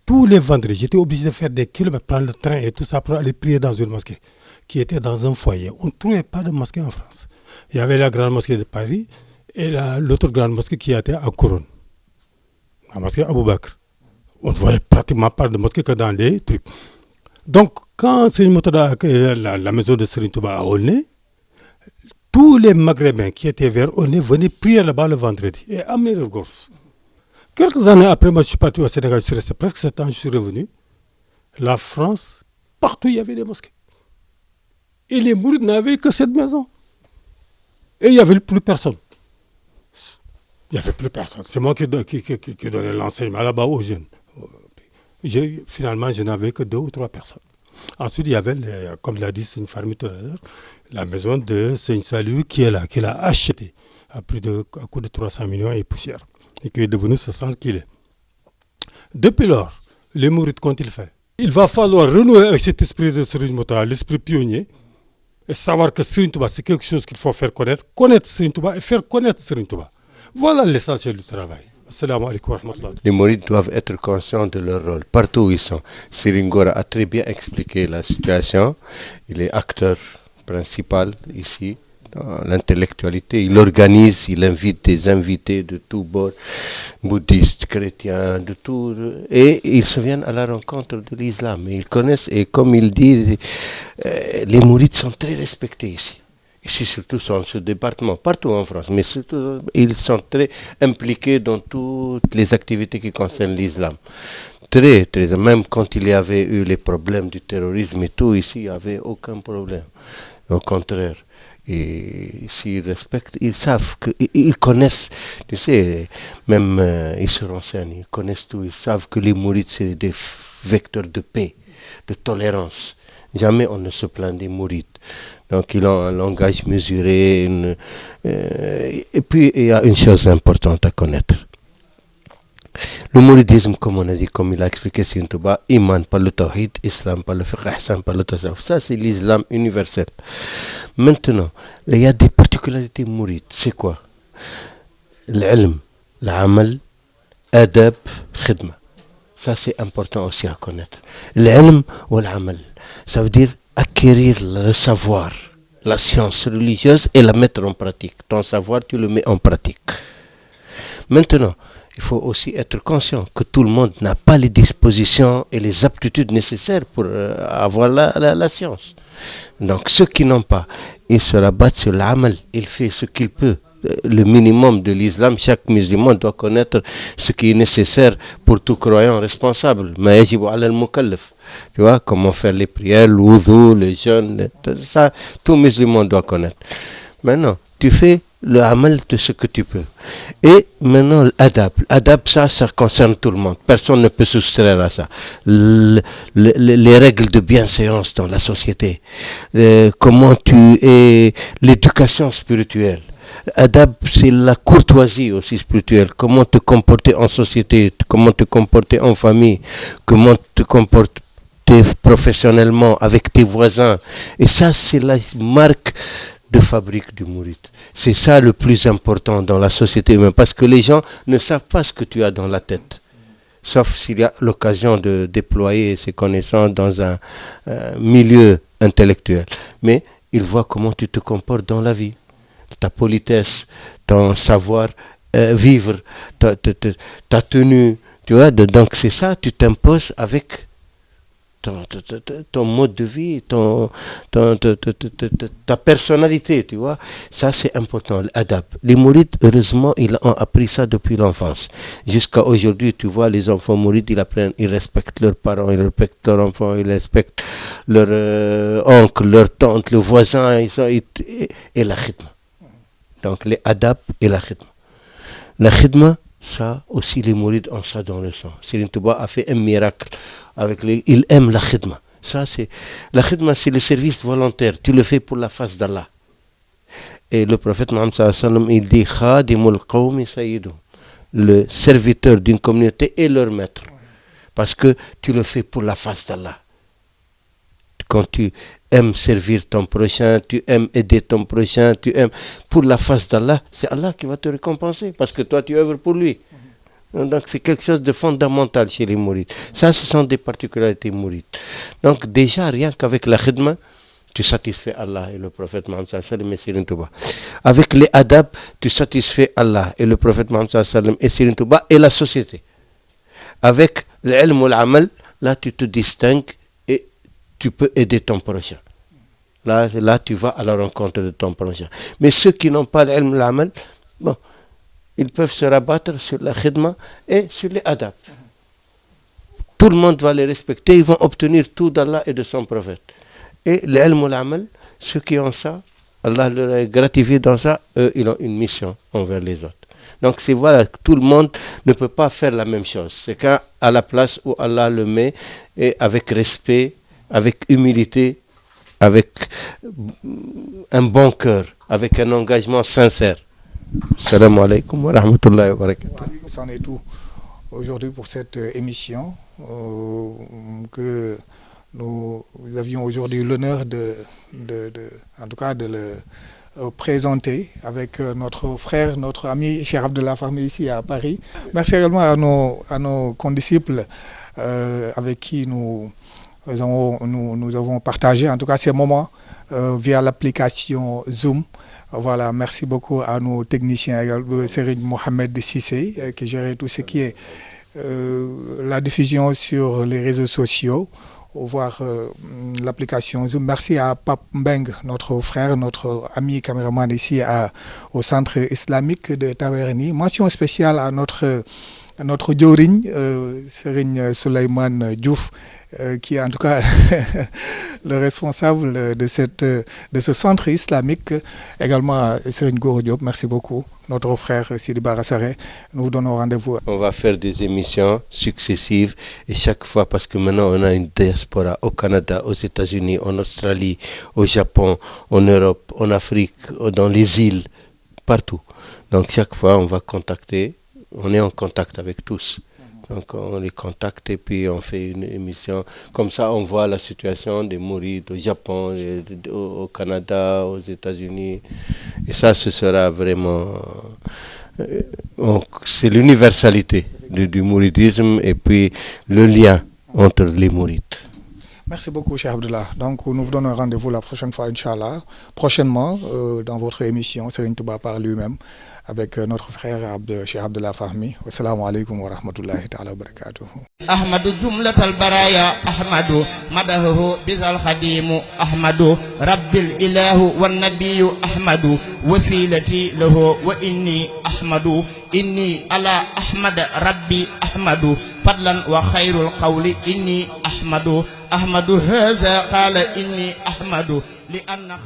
Tous les vendredis, j'étais obligé de faire des kilomètres, prendre le train et tout ça pour aller prier dans une mosquée qui était dans un foyer. On ne trouvait pas de mosquée en France. Il y avait la grande mosquée de Paris et l'autre grande mosquée qui était à Couronne. La mosquée Abou Bakr. On ne voyait pratiquement pas de mosquée que dans les trucs. Donc, quand Serigne Murtada a créé la maison de Serigne Touba à Aulnay, tous les Maghrébins qui étaient vers Aulnay venaient prier là-bas le vendredi. Et à Mirgors. Quelques années après, moi je suis parti au Sénégal, je suis resté presque 7 ans, je suis revenu. La France, partout il y avait des mosquées. Et les mourides n'avaient que cette maison. Et il n'y avait plus personne. Il n'y avait plus personne. C'est moi qui donnais l'enseignement là-bas aux jeunes. Finalement, je n'avais que 2 ou 3 personnes. Ensuite, il y avait, comme l'a dit Seigne Farmi tout à l'heure, la maison de Seigne Saliou qui est là, qu'il a acheté à coût de 300 millions et poussière. Et qui est devenu ce centre qu'il est. Depuis lors, les mourides qu'ont-ils fait? Il va falloir renouer avec cet esprit de Serigne Murtada, l'esprit pionnier, et savoir que Serigne Touba, c'est quelque chose qu'il faut faire connaître Serigne Touba et faire connaître Serigne Touba. Voilà l'essentiel du travail. Assalamu alaikum wa rahmatullah. Les mourides doivent être conscients de leur rôle, partout où ils sont. Serigne Gora a très bien expliqué la situation. Il est acteur principal ici, dans l'intellectualité. Il organise, il invite des invités de tous bords, bouddhistes, chrétiens, de tout. Et ils se viennent à la rencontre de l'islam. Ils connaissent, et comme il dit, les mourides sont très respectés ici. Ici, surtout dans ce département, partout en France, mais surtout, ils sont très impliqués dans toutes les activités qui concernent l'islam. Très, très, même quand il y avait eu les problèmes du terrorisme et tout, ici, il n'y avait aucun problème. Au contraire. Et s'ils respectent, ils savent, ils connaissent, tu sais, même ils se renseignent, ils connaissent tout, ils savent que les mourides, c'est des vecteurs de paix, de tolérance. Jamais on ne se plaint des mourides. Donc ils ont un langage mesuré. Et puis il y a une chose importante à connaître. Le mouridisme, comme on a dit, comme il a expliqué Serigne Touba, iman par le tawhid, islam par le fiqh, ihsan par le tasawwuf. Ça c'est l'islam universel. Maintenant, il y a des particularités mourides. C'est quoi? L'ilm, l'amal, adab, khidma. Ça c'est important aussi à connaître. L'ilm ou l'amal, ça veut dire acquérir le savoir, la science religieuse et la mettre en pratique. Ton savoir, tu le mets en pratique. Maintenant, il faut aussi être conscient que tout le monde n'a pas les dispositions et les aptitudes nécessaires pour avoir la science. Donc ceux qui n'ont pas, ils se rabattent sur l'amal, il fait ce qu'il peut. Le minimum de l'islam, chaque musulman doit connaître ce qui est nécessaire pour tout croyant responsable. Ma yajibu ala al-mukallaf. Tu vois, comment faire les prières, le wudu, le jeûne, ça, tout musulman doit connaître. Maintenant, tu fais le amal de ce que tu peux. Et maintenant, l'adab. L'adab, ça concerne tout le monde. Personne ne peut se soustraire à ça. Les règles de bienséance dans la société. Comment tu es, l'éducation spirituelle. Adab, c'est la courtoisie aussi spirituelle. Comment te comporter en société, comment te comporter en famille, comment te comporter professionnellement, avec tes voisins. Et ça, c'est la marque de fabrique du mouride. C'est ça le plus important dans la société humaine, parce que les gens ne savent pas ce que tu as dans la tête. Sauf s'il y a l'occasion de déployer ses connaissances dans un milieu intellectuel. Mais ils voient comment tu te comportes dans la vie. Ta politesse, ton savoir vivre, ta tenue. Tu vois, donc c'est ça, tu t'imposes avec ton mode de vie, ta personnalité, tu vois. Ça, c'est important, l'adab. Les mourides, heureusement, ils ont appris ça depuis l'enfance. Jusqu'à aujourd'hui, tu vois, les enfants mourides, ils respectent leurs parents, ils respectent leurs enfants, ils respectent leur oncle, leur tante, le voisin, et la khidma. Donc, les adab et la khidma. La khidma, ça aussi, les mourides ont ça dans le sang. Serigne Touba a fait un miracle avec il aime la khidma. Ça, c'est la khidma, c'est le service volontaire. Tu le fais pour la face d'Allah. Et le prophète Mohammed sallallahu alayhi wa sallam, il dit khadimul qawmi sayyidu, le serviteur d'une communauté et leur maître. Parce que tu le fais pour la face d'Allah. Quand tu aimes servir ton prochain, tu aimes aider ton prochain, tu aimes pour la face d'Allah, c'est Allah qui va te récompenser parce que toi tu œuvres pour lui. Donc c'est quelque chose de fondamental chez les mourides. Ça, ce sont des particularités mourides. Donc déjà, rien qu'avec la khidma, tu satisfais Allah et le prophète Mohammed sallallahu alayhi wa sallam et Serigne Touba. Avec les adab, tu satisfais Allah et le prophète Mohammed sallallahu alayhi wa sallam et Serigne Touba et la société. Avec l'ilm ou l'amal, là tu te distingues et tu peux aider ton prochain. Là, tu vas à la rencontre de ton prochain. Mais ceux qui n'ont pas l'ilm ou l'amal, bon, ils peuvent se rabattre sur la khidma et sur les adab. Tout le monde va les respecter, ils vont obtenir tout d'Allah et de son prophète. Et l'ilm ou l'amal, ceux qui ont ça, Allah leur a gratifié dans ça, eux, ils ont une mission envers les autres. Donc, c'est voilà, tout le monde ne peut pas faire la même chose. C'est qu'à la place où Allah le met, et avec respect, avec humilité, avec un bon cœur, avec un engagement sincère. Salam alaikum wa rahmatullahi wa barakatuh. C'en est tout aujourd'hui pour cette émission que nous avions aujourd'hui l'honneur en tout cas de le présenter avec notre frère, notre ami Cheikh Abdallah Fahmi ici à Paris. Merci également à nos condisciples avec qui nous avons partagé en tout cas ces moments via l'application Zoom. Voilà, merci beaucoup à nos techniciens également, Serigne Mohamed Sissé, qui gérait tout ce qui est la diffusion sur les réseaux sociaux, voir l'application Zoom. Merci à Pape Mbeng, notre frère, notre ami caméraman ici au centre islamique de Taverny. Mention spéciale à notre jawriñ, Serigne Souleymane Diouf, qui est en tout cas le responsable de ce centre islamique. Également Serigne Gora Diop, merci beaucoup. Notre frère Sidi Barassare, nous vous donnons rendez-vous. On va faire des émissions successives et chaque fois, parce que maintenant on a une diaspora au Canada, aux États-Unis, en Australie, au Japon, en Europe, en Afrique, dans les îles, partout. Donc chaque fois on va contacter, on est en contact avec tous. Donc on les contacte et puis on fait une émission. Comme ça, on voit la situation des mourides au Japon, au Canada, aux États-Unis. Et ça, ce sera vraiment... c'est l'universalité du mouridisme et puis le lien entre les mourides. Merci beaucoup, Cheikh Abdallah. Donc, nous vous donnons rendez-vous la prochaine fois, Inch'Allah. Prochainement, dans votre émission, Serigne Touba par lui-même, avec notre frère Cheikh Abdallah Fahmi. Wassalamu alaikum wa rahmatullahi ta'ala wa barakatuh. Ahmadu jumlatal baraya Ahmadu madahu bizal khadimu Ahmadu rabbil ilahu wan nabiyyu Ahmadu wasilati lahu wa inni Ahmadu inni ala Ahmad rabbi Ahmadu fadlan wa khairul qawli inni Ahmadu Ahmadu haza qala inni Ahmadu li anna